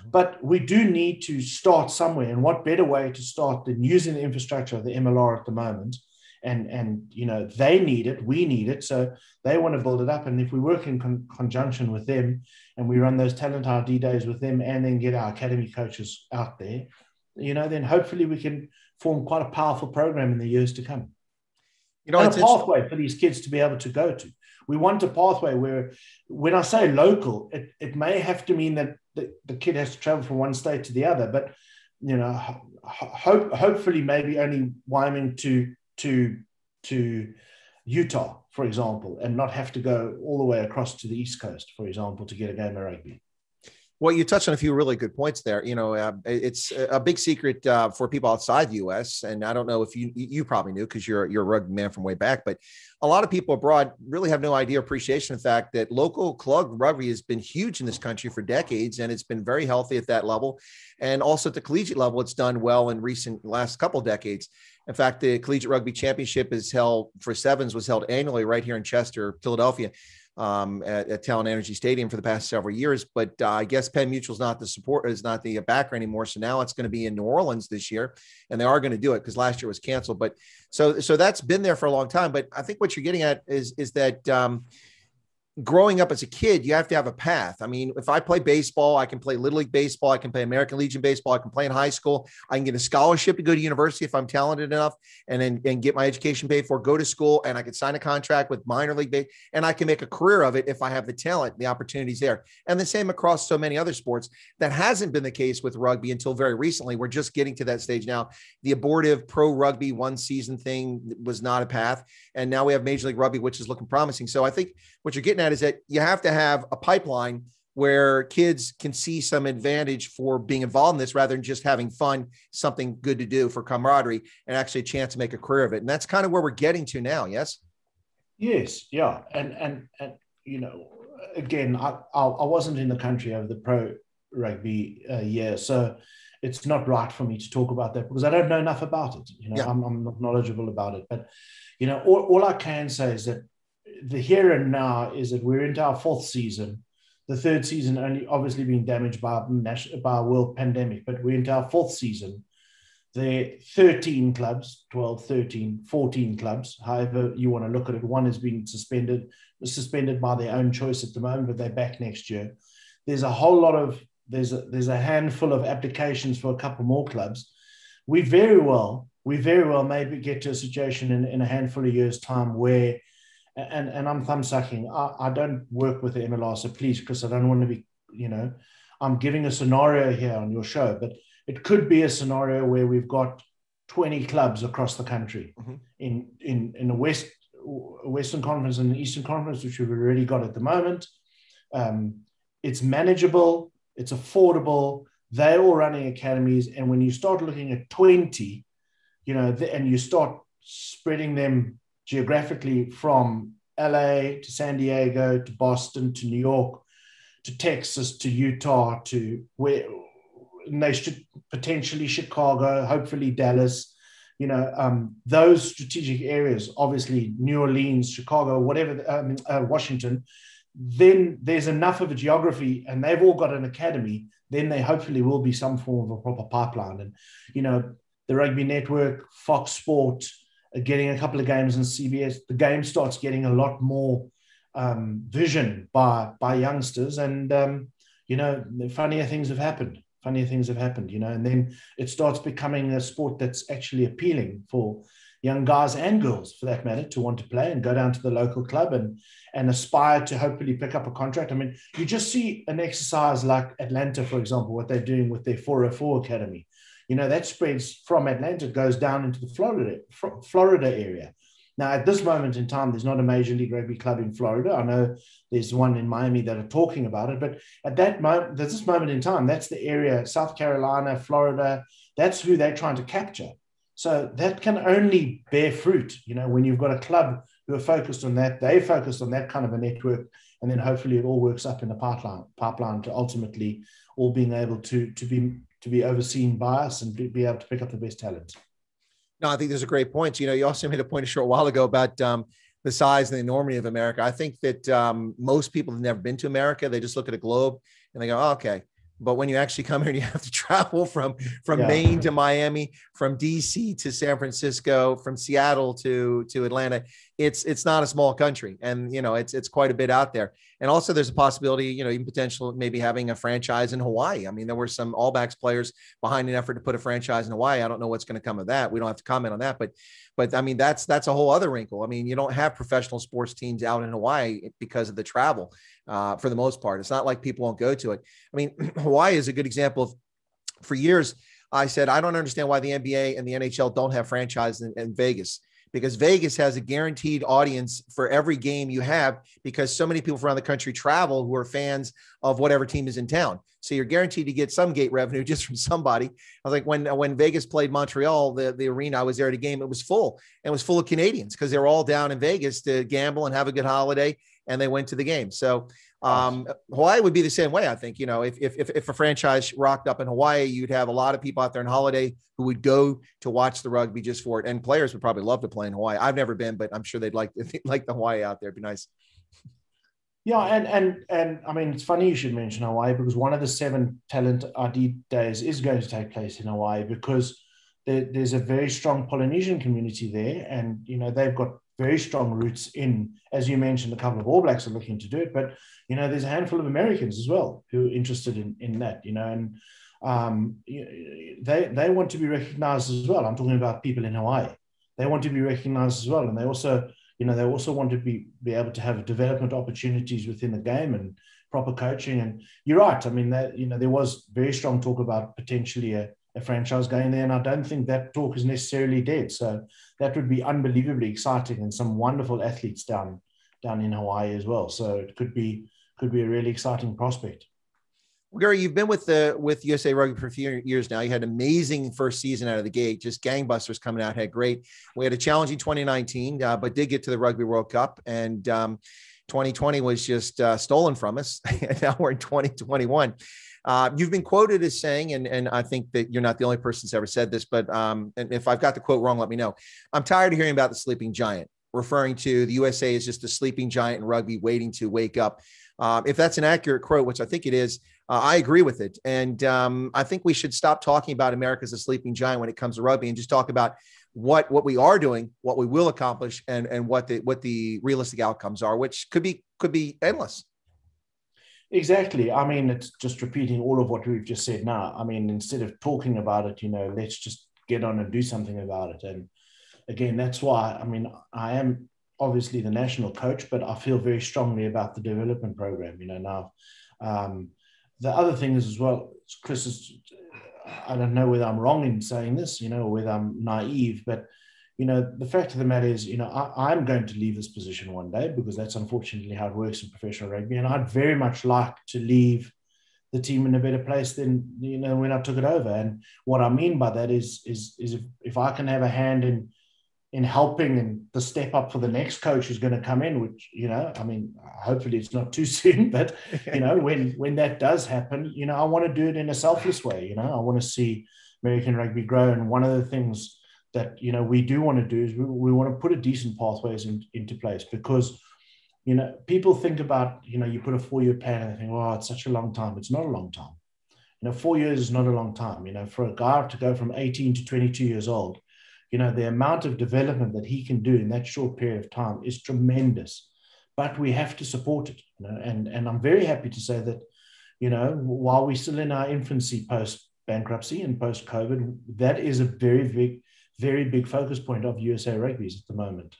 S2: But we do need to start somewhere, and what better way to start than using the infrastructure of the MLR at the moment? And they need it, we need it, so they want to build it up. And if we work in conjunction with them and we run those talent ID days with them and then get our academy coaches out there, then hopefully we can form quite a powerful program in the years to come. And a pathway for these kids to be able to go to. We want a pathway where, when I say local, it may have to mean that the kid has to travel from one state to the other, but hopefully maybe only Wyoming to Utah, for example, and not have to go all the way across to the East Coast, for example, to get a game of rugby.
S1: Well, you touched on a few really good points there. It's a big secret for people outside the U.S., and I don't know if you probably knew because you're a rugby man from way back, but a lot of people abroad really have no idea or appreciation of the fact that local club rugby has been huge in this country for decades, and it's been very healthy at that level. And also at the collegiate level, it's done well in last couple of decades. In fact, the Collegiate Rugby Championship was held annually right here in Chester, Philadelphia, at Talent Energy Stadium for the past several years. But I guess Penn Mutual is not the backer anymore. So now it's going to be in New Orleans this year, and they are going to do it because last year was canceled. But so that's been there for a long time. But I think what you're getting at is that growing up as a kid, you have to have a path. If I play baseball, I can play Little League baseball. I can play American Legion baseball. I can play in high school. I can get a scholarship to go to university if I'm talented enough and get my education paid for, go to school, and I can sign a contract with minor league base, and I can make a career of it if I have the talent, the opportunities there. And the same across so many other sports. That hasn't been the case with rugby until very recently. We're just getting to that stage now. The abortive pro rugby one season thing was not a path. And now we have Major League Rugby, which is looking promising. So I think what you're getting at is that you have to have a pipeline where kids can see some advantage for being involved in this rather than just having fun, something good to do for camaraderie, and actually a chance to make a career of it. And that's kind of where we're getting to now. Yes. Yes.
S2: Yeah. And again, I wasn't in the country over the pro rugby year, so it's not right for me to talk about that because I don't know enough about it. Yeah. I'm not knowledgeable about it, but all I can say is that the here and now is that we're into our 4th season, the 3rd season only obviously being damaged by a world pandemic, but we're into our 4th season. There are 13 clubs, 12, 13, 14 clubs, however you want to look at it. One is being suspended by their own choice at the moment, but they're back next year. There's a handful of applications for a couple more clubs. We very well maybe get to a situation in a handful of years' time where, and I'm thumb sucking, I don't work with the MLR, so please, Chris, I don't want to be, I'm giving a scenario here on your show, but it could be a scenario where we've got 20 clubs across the country in the Western Conference and the Eastern Conference, which we've already got at the moment. It's manageable, it's affordable, they're all running academies. And when you start looking at 20, and you start spreading them geographically from LA to San Diego to Boston to New York to Texas to Utah to where they should potentially Chicago, hopefully Dallas, those strategic areas, obviously New Orleans, Chicago, whatever, Washington, then there's enough of a geography and they've all got an academy, then they hopefully will be some form of a proper pipeline. And, the Rugby Network, Fox Sport, getting a couple of games on CBS, the game starts getting a lot more vision by youngsters. And, funnier things have happened. And then it starts becoming a sport that's actually appealing for young guys and girls, for that matter, to want to play and go down to the local club and aspire to hopefully pick up a contract. I mean, you just see an exercise like Atlanta, for example, what they're doing with their 404 Academy. That spreads from Atlanta, goes down into the Florida area. Now, at this moment in time, there's not a Major League Rugby club in Florida. I know there's one in Miami that are talking about it, but at this moment in time, that's the area, South Carolina, Florida, that's who they're trying to capture. So that can only bear fruit, when you've got a club who are focused on that, they focused on that kind of a network, and then hopefully it all works up in the pipeline to ultimately all being able to be overseen by us and be able to pick up the best talent.
S1: No, I think there's a great point. You also made a point a short while ago about the size and the enormity of America. I think that most people have never been to America. They just look at a globe and they go, oh, okay. But when you actually come here and you have to travel from Maine to Miami, from DC to San Francisco, from Seattle to Atlanta, it's not a small country. And, it's quite a bit out there. And also there's a possibility, even potential, maybe having a franchise in Hawaii. I mean, there were some All Blacks players behind an effort to put a franchise in Hawaii. I don't know what's going to come of that. We don't have to comment on that, but I mean, that's a whole other wrinkle. I mean, you don't have professional sports teams out in Hawaii because of the travel for the most part. It's not like people won't go to it. I mean, Hawaii is a good example of, for years, I said, I don't understand why the NBA and the NHL don't have franchises in Vegas, because Vegas has a guaranteed audience for every game you have, because so many people from around the country travel who are fans of whatever team is in town. So you're guaranteed to get some gate revenue just from somebody. I was like, when Vegas played Montreal, the arena, I was there at a game, it was full, and it was full of Canadians because they were all down in Vegas to gamble and have a good holiday, and they went to the game. So Hawaii would be the same way. I think, if a franchise rocked up in Hawaii, you'd have a lot of people out there on holiday who would go to watch the rugby just for it. And players would probably love to play in Hawaii. I've never been, but I'm sure they'd like the Hawaii out there. It'd be nice.
S2: Yeah. And I mean, it's funny you should mention Hawaii, because one of the 7 talent ID days is going to take place in Hawaii, because there's a very strong Polynesian community there. And, they've got very strong roots in, as you mentioned, a couple of All Blacks are looking to do it, but, there's a handful of Americans as well who are interested in that, and they want to be recognized as well. I'm talking about people in Hawaii. They want to be recognized as well. And they also, they also want to be able to have development opportunities within the game and proper coaching. And you're right. I mean, that, there was very strong talk about potentially a franchise going there. And I don't think that talk is necessarily dead. So that would be unbelievably exciting, and some wonderful athletes down in Hawaii as well. So it could be a really exciting prospect.
S1: Well, Gary, you've been with USA Rugby for a few years now. You had an amazing first season out of the gate, just gangbusters coming out, had great. We had a challenging 2019, but did get to the Rugby World Cup, and 2020 was just stolen from us. Now we're in 2021. You've been quoted as saying, and I think that you're not the only person that's ever said this, but and if I've got the quote wrong, let me know. I'm tired of hearing about the sleeping giant, referring to the USA as just a sleeping giant in rugby waiting to wake up. If that's an accurate quote, which I think it is, I agree with it. And I think we should stop talking about America as a sleeping giant when it comes to rugby, and just talk about what we are doing, what we will accomplish, and what the realistic outcomes are, which could be endless.
S2: Exactly. I mean, it's just repeating all of what we've just said now. I mean, instead of talking about it, let's just get on and do something about it. And again, that's why, I mean, I am obviously the national coach, but I feel very strongly about the development program, now. The other thing is as well, Chris, I don't know whether I'm wrong in saying this, or whether I'm naive, but, the fact of the matter is, I'm going to leave this position one day, because that's unfortunately how it works in professional rugby. And I'd very much like to leave the team in a better place than, when I took it over. And what I mean by that is if I can have a hand in helping and the step up for the next coach who's going to come in, which, hopefully it's not too soon, but, when that does happen, I want to do it in a selfless way. I want to see American rugby grow. And one of the things that, we do want to do is we want to put a decent pathways into place, because, people think about, you put a 4-year plan and they think, oh, it's such a long time. It's not a long time. 4 years is not a long time. For a guy to go from 18 to 22 years old, the amount of development that he can do in that short period of time is tremendous. But we have to support it. And I'm very happy to say that, while we're still in our infancy post-bankruptcy and post-COVID, that is a very big focus point of USA Rugby's at the moment,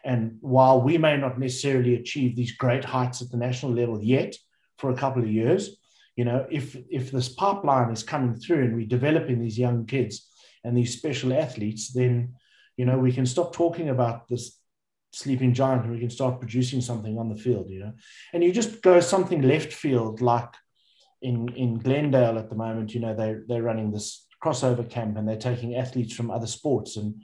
S2: and while we may not necessarily achieve these great heights at the national level yet for a couple of years, if this pipeline is coming through and we're developing these young kids and these special athletes, then, we can stop talking about this sleeping giant and we can start producing something on the field, and you just go something left field, like in Glendale at the moment, they're running this crossover camp and they're taking athletes from other sports. And,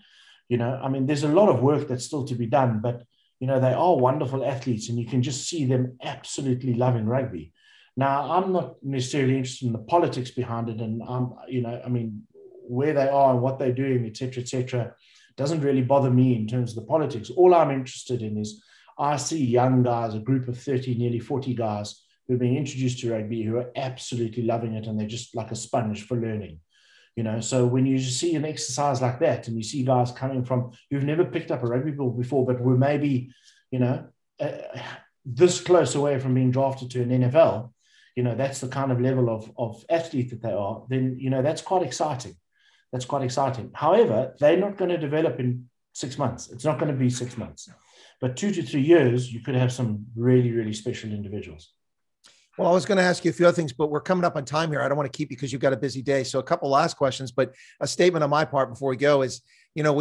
S2: there's a lot of work that's still to be done, but, they are wonderful athletes and you can just see them absolutely loving rugby. Now, I'm not necessarily interested in the politics behind it. And where they are and what they're doing, et cetera, doesn't really bother me in terms of the politics. All I'm interested in is I see young guys, a group of 30, nearly 40 guys who are being introduced to rugby who are absolutely loving it. And they're just like a sponge for learning. So when you see an exercise like that and you see guys coming from who've never picked up a rugby ball before, but were maybe, this close away from being drafted to an NFL, that's the kind of level of athlete that they are, then, that's quite exciting. That's quite exciting. However, they're not going to develop in 6 months. It's not going to be 6 months. But 2 to 3 years, you could have some really, really special individuals.
S1: Well, I was going to ask you a few other things, but we're coming up on time here. I don't want to keep you because you've got a busy day. So a couple last questions, but a statement on my part before we go is,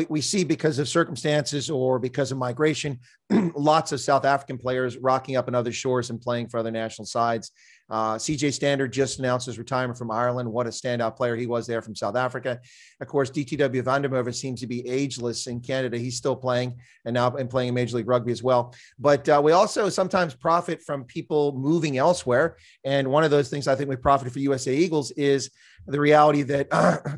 S1: we see because of circumstances or because of migration, lots of South African players rocking up in other shores and playing for other national sides. CJ Standard just announced his retirement from Ireland. What a standout player he was there from South Africa. Of course, DTW Vandermeer seems to be ageless in Canada. He's still playing and now playing in Major League Rugby as well. But we also sometimes profit from people moving elsewhere. And one of those things I think we profited for USA Eagles is the reality that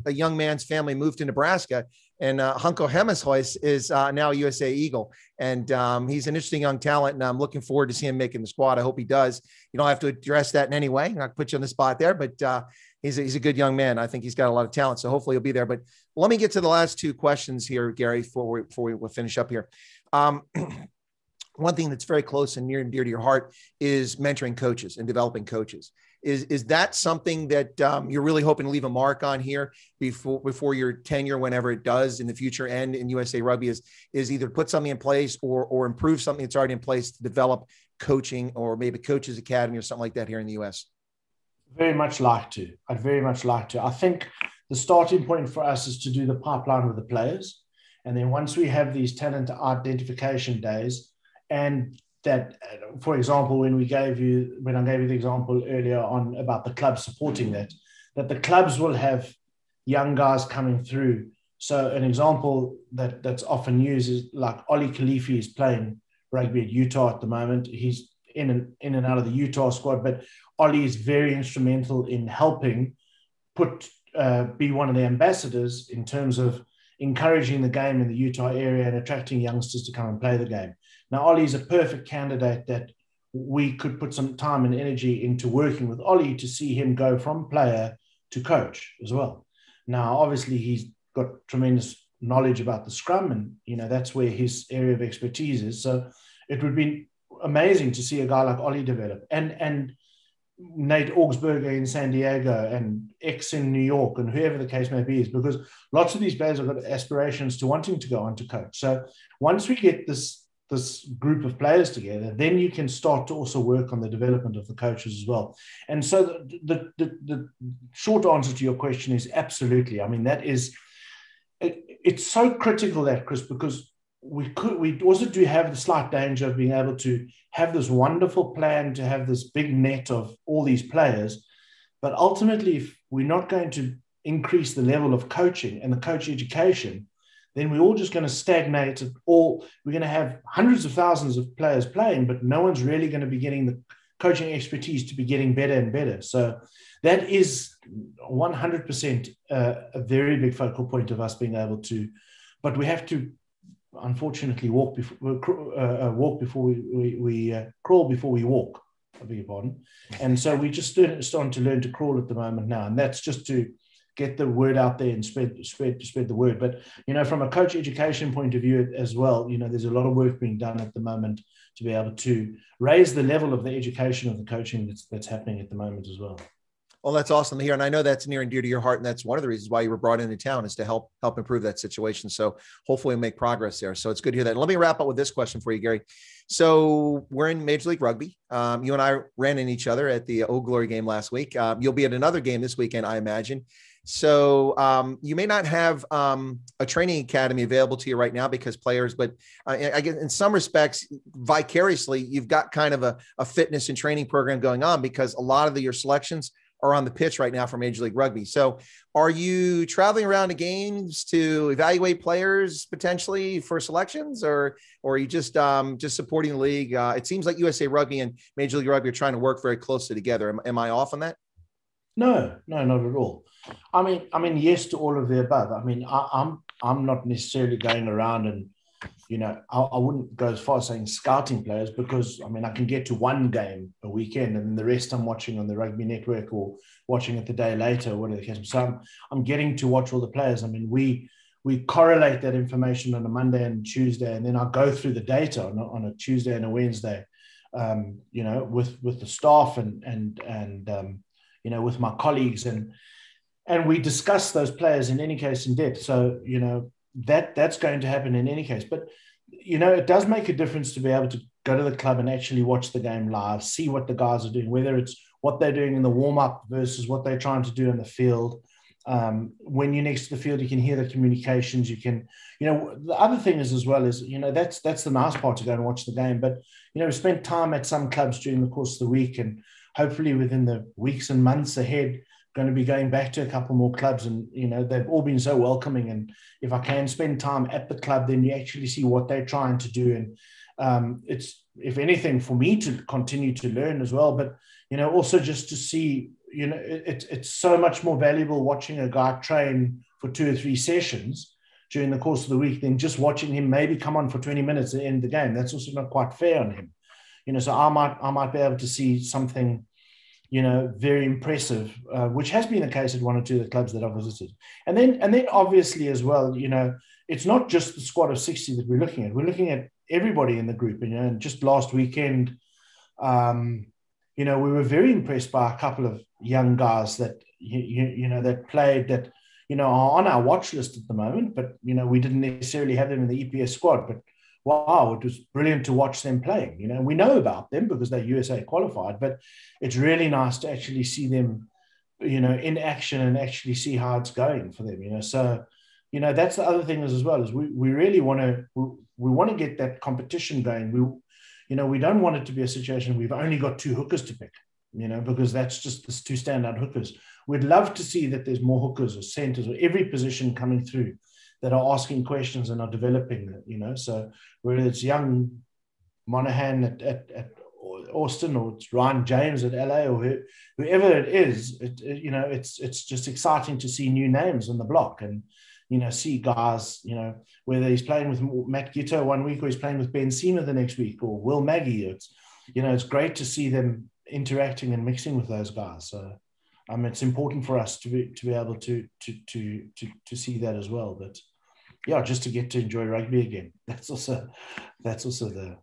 S1: a young man's family moved to Nebraska. And Hunko Hemeshuis is now a USA Eagle. And he's an interesting young talent, and I'm looking forward to seeing him making the squad. I hope he does. You don't have to address that in any way. I'm not put you on the spot there, but he's a good young man. I think he's got a lot of talent, so hopefully he'll be there. But let me get to the last two questions here, Gary, before we'll finish up here. One thing that's very close and near and dear to your heart is mentoring coaches and developing coaches. Is that something that you're really hoping to leave a mark on here before your tenure, whenever it does in the future and in USA Rugby, is either put something in place or improve something that's already in place to develop coaching or maybe coaches academy or something like that here in the US?
S2: Very much like to. I'd very much like to. I think the starting point for us is to do the pipeline with the players. And then once we have these talent identification days, and that, for example, when I gave you the example earlier on about the clubs supporting that the clubs will have young guys coming through. So an example that's often used is like Ollie Khalifi is playing rugby at Utah at the moment. He's in and out of the Utah squad, but Ollie is very instrumental in helping be one of the ambassadors in terms of encouraging the game in the Utah area and attracting youngsters to come and play the game. Now, Ollie is a perfect candidate that we could put some time and energy into working with Ollie to see him go from player to coach as well. Now, obviously, he's got tremendous knowledge about the scrum, and that's where his area of expertise is. So it would be amazing to see a guy like Ollie develop, and Nate Augsburger in San Diego and X in New York, and whoever the case may be, is because lots of these players have got aspirations to wanting to go on to coach. So once we get this group of players together, then you can start to also work on the development of the coaches as well. And so the short answer to your question is absolutely. I mean, it's so critical that, Chris, because we also do have the slight danger of being able to have this wonderful plan to have this big net of all these players, but ultimately, if we're not going to increase the level of coaching and the coach education, then we're all just going to stagnate at all. We're going to have hundreds of thousands of players playing, but no one's really going to be getting the coaching expertise to be getting better and better. So that is 100% a very big focal point of us being able to, but we have to unfortunately walk before we crawl before we walk. I beg your pardon. And so we just starting to learn to crawl at the moment now, and that's just to get the word out there and spread the word. But from a coach education point of view as well, there's a lot of work being done at the moment to be able to raise the level of the education of the coaching that's happening at the moment as well.
S1: Well, that's awesome to hear. And I know that's near and dear to your heart. And that's one of the reasons why you were brought into town, is to help improve that situation. So hopefully we'll make progress there. So it's good to hear that. And let me wrap up with this question for you, Gary. So we're in Major League Rugby. You and I ran into each other at the Old Glory game last week. You'll be at another game this weekend, I imagine. So you may not have a training academy available to you right now because players, but I guess in some respects, vicariously, you've got kind of a fitness and training program going on, because a lot of your selections are on the pitch right now for Major League Rugby. So are you traveling around to games to evaluate players potentially for selections, or are you just supporting the league? It seems like USA Rugby and Major League Rugby are trying to work very closely together. Am I off on that?
S2: No, not at all. I mean, yes to all of the above. I mean, I'm not necessarily going around and, I wouldn't go as far as saying scouting players, because I can get to one game a weekend and then the rest I'm watching on the Rugby Network or watching it the day later, or whatever the case. So I'm getting to watch all the players. I mean, we correlate that information on a Monday and Tuesday, and then I go through the data on a Tuesday and a Wednesday, with the staff and with my colleagues, and we discuss those players in any case in depth. So, that's going to happen in any case. But, it does make a difference to be able to go to the club and actually watch the game live, see what the guys are doing, whether it's what they're doing in the warm-up versus what they're trying to do in the field. When you're next to the field, you can hear the communications. You can, the other thing is as well is, that's the nice part to go and watch the game. But, we spent time at some clubs during the course of the week, and hopefully within the weeks and months ahead, going to be going back to a couple more clubs, and they've all been so welcoming. And if I can spend time at the club, then you actually see what they're trying to do, and it's, if anything, for me to continue to learn as well. But also just to see, it's so much more valuable watching a guy train for 2 or 3 sessions during the course of the week than just watching him maybe come on for 20 minutes at the end of the game. That's also not quite fair on him. So I might be able to see something, very impressive, which has been the case at 1 or 2 of the clubs that I've visited. And then obviously as well, it's not just the squad of 60 that we're looking at. We're looking at everybody in the group. And just last weekend, we were very impressed by a couple of young guys that, that played, that, are on our watch list at the moment, but, we didn't necessarily have them in the EPS squad. But wow, it was brilliant to watch them playing. We know about them because they're USA qualified, but it's really nice to actually see them, in action, and actually see how it's going for them. So, that's the other thing as well, is we really want to get that competition going. We don't want it to be a situation we've only got 2 hookers to pick, because that's just the 2 standout hookers. We'd love to see that there's more hookers or centers or every position coming through that are asking questions and are developing it, so whether it's young Monaghan at Austin, or it's Ryan James at LA, or whoever it is, it's just exciting to see new names on the block, and, see guys, whether he's playing with Matt Gitto one week, or he's playing with Ben Sema the next week, or Will Maggie. It's great to see them interacting and mixing with those guys. So, it's important for us to be able to see that as well. But yeah, just to get to enjoy rugby again. That's also the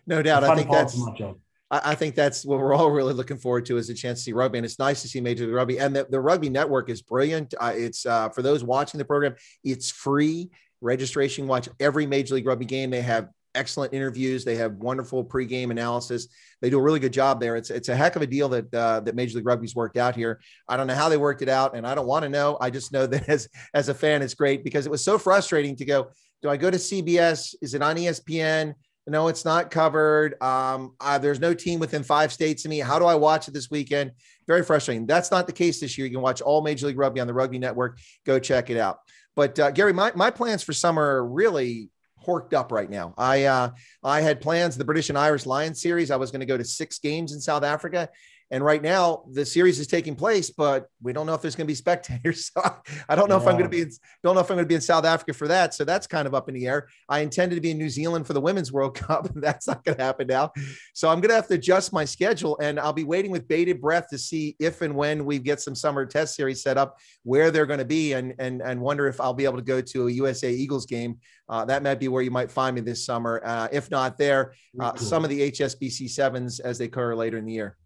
S1: no doubt.
S2: The
S1: I think that's
S2: my job.
S1: I think that's what we're all really looking forward to, is a chance to see rugby. And it's nice to see Major League Rugby. And the Rugby Network is brilliant. It's for those watching the program, it's free registration. Watch every Major League Rugby game. They have excellent interviews. They have wonderful pregame analysis. They do a really good job there. It's a heck of a deal that Major League Rugby's worked out here. I don't know how they worked it out, and I don't want to know. I just know that as a fan, it's great, because it was so frustrating to go, Do I go to CBS? Is it on ESPN? No, it's not covered. There's no team within 5 states of me. How do I watch it this weekend? Very frustrating. That's not the case this year. You can watch all Major League Rugby on the Rugby Network. Go check it out. But Gary, my plans for summer are really horked up right now. I had plans, the British and Irish Lions series. I was going to go to 6 games in South Africa. And right now the series is taking place, but we don't know if there's going to be spectators. So I don't know if I'm going to be in South Africa for that. So that's kind of up in the air. I intended to be in New Zealand for the Women's World Cup. That's not going to happen now. So I'm going to have to adjust my schedule, and I'll be waiting with bated breath to see if and when we get some summer test series set up, where they're going to be, and wonder if I'll be able to go to a USA Eagles game. That might be where you might find me this summer. If not there, some of the HSBC sevens as they occur later in the year.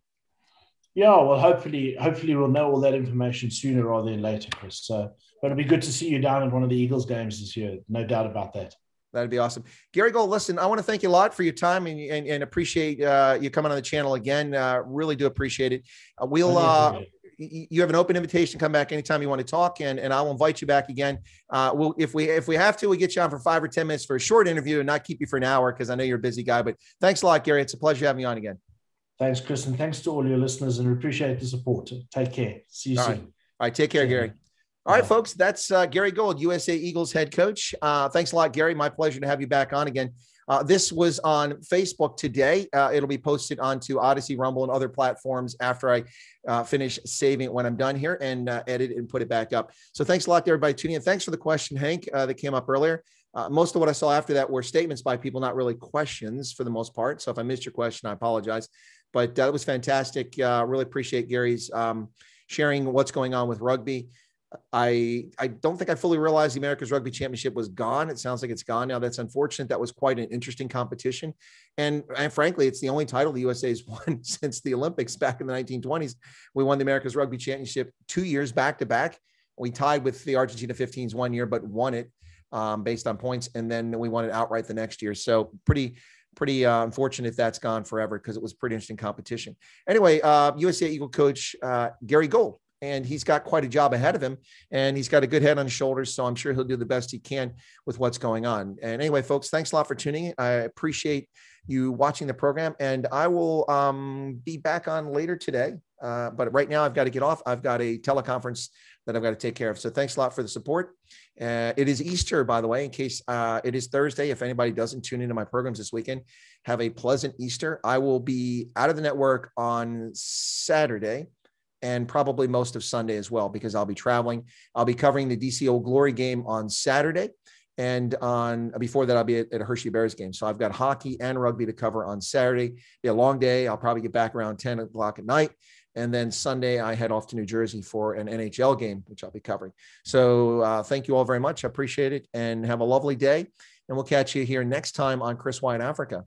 S2: Yeah, well, hopefully we'll know all that information sooner rather than later, Chris. So, but it'll be good to see you down at one of the Eagles games this year. No doubt about that.
S1: That'd be awesome. Gary Gold, listen, I want to thank you a lot for your time and appreciate you coming on the channel again. Really do appreciate it. You have an open invitation. Come back anytime you want to talk, and I will invite you back again. If we have to, we get you on for 5 or 10 minutes for a short interview and not keep you for an hour, because I know you're a busy guy. But thanks a lot, Gary. It's a pleasure having you on again.
S2: Thanks, Chris, and thanks to all your listeners, and we appreciate the support. Take care. See you soon.
S1: All right, take care, Gary. All right, folks, that's Gary Gold, USA Eagles head coach. Thanks a lot, Gary. My pleasure to have you back on again. This was on Facebook today. It'll be posted onto Odyssey, Rumble, and other platforms after I finish saving it when I'm done here and edit and put it back up. So thanks a lot to everybody tuning in. Thanks for the question, Hank, that came up earlier. Most of what I saw after that were statements by people, not really questions for the most part. So if I missed your question, I apologize. But that was fantastic. Really appreciate Gary's sharing what's going on with rugby. I don't think I fully realized the Americas Rugby Championship was gone. It sounds like it's gone now. That's unfortunate. That was quite an interesting competition. And frankly, it's the only title the USA has won since the Olympics back in the 1920s. We won the Americas Rugby Championship 2 years back to back. We tied with the Argentina 15s 1 year, but won it based on points. And then we won it outright the next year. So pretty unfortunate if that's gone forever, because it was a pretty interesting competition. Anyway, USA Eagle coach Gary Gold, and he's got quite a job ahead of him, and he's got a good head on his shoulders. So I'm sure he'll do the best he can with what's going on. And anyway, folks, thanks a lot for tuning in. I appreciate you watching the program, and I will be back on later today. But right now I've got to get off. I've got a teleconference that I've got to take care of. So thanks a lot for the support. It is Easter, by the way, in case it is Thursday. If anybody doesn't tune into my programs this weekend, have a pleasant Easter. I will be out of the network on Saturday and probably most of Sunday as well, because I'll be traveling. I'll be covering the DC Old Glory game on Saturday. And before that, I'll be at a Hershey Bears game. So I've got hockey and rugby to cover on Saturday. Be a long day. I'll probably get back around 10 o'clock at night. And then Sunday, I head off to New Jersey for an NHL game, which I'll be covering. So thank you all very much. I appreciate it, and have a lovely day. And we'll catch you here next time on Chris Wyatt Africa.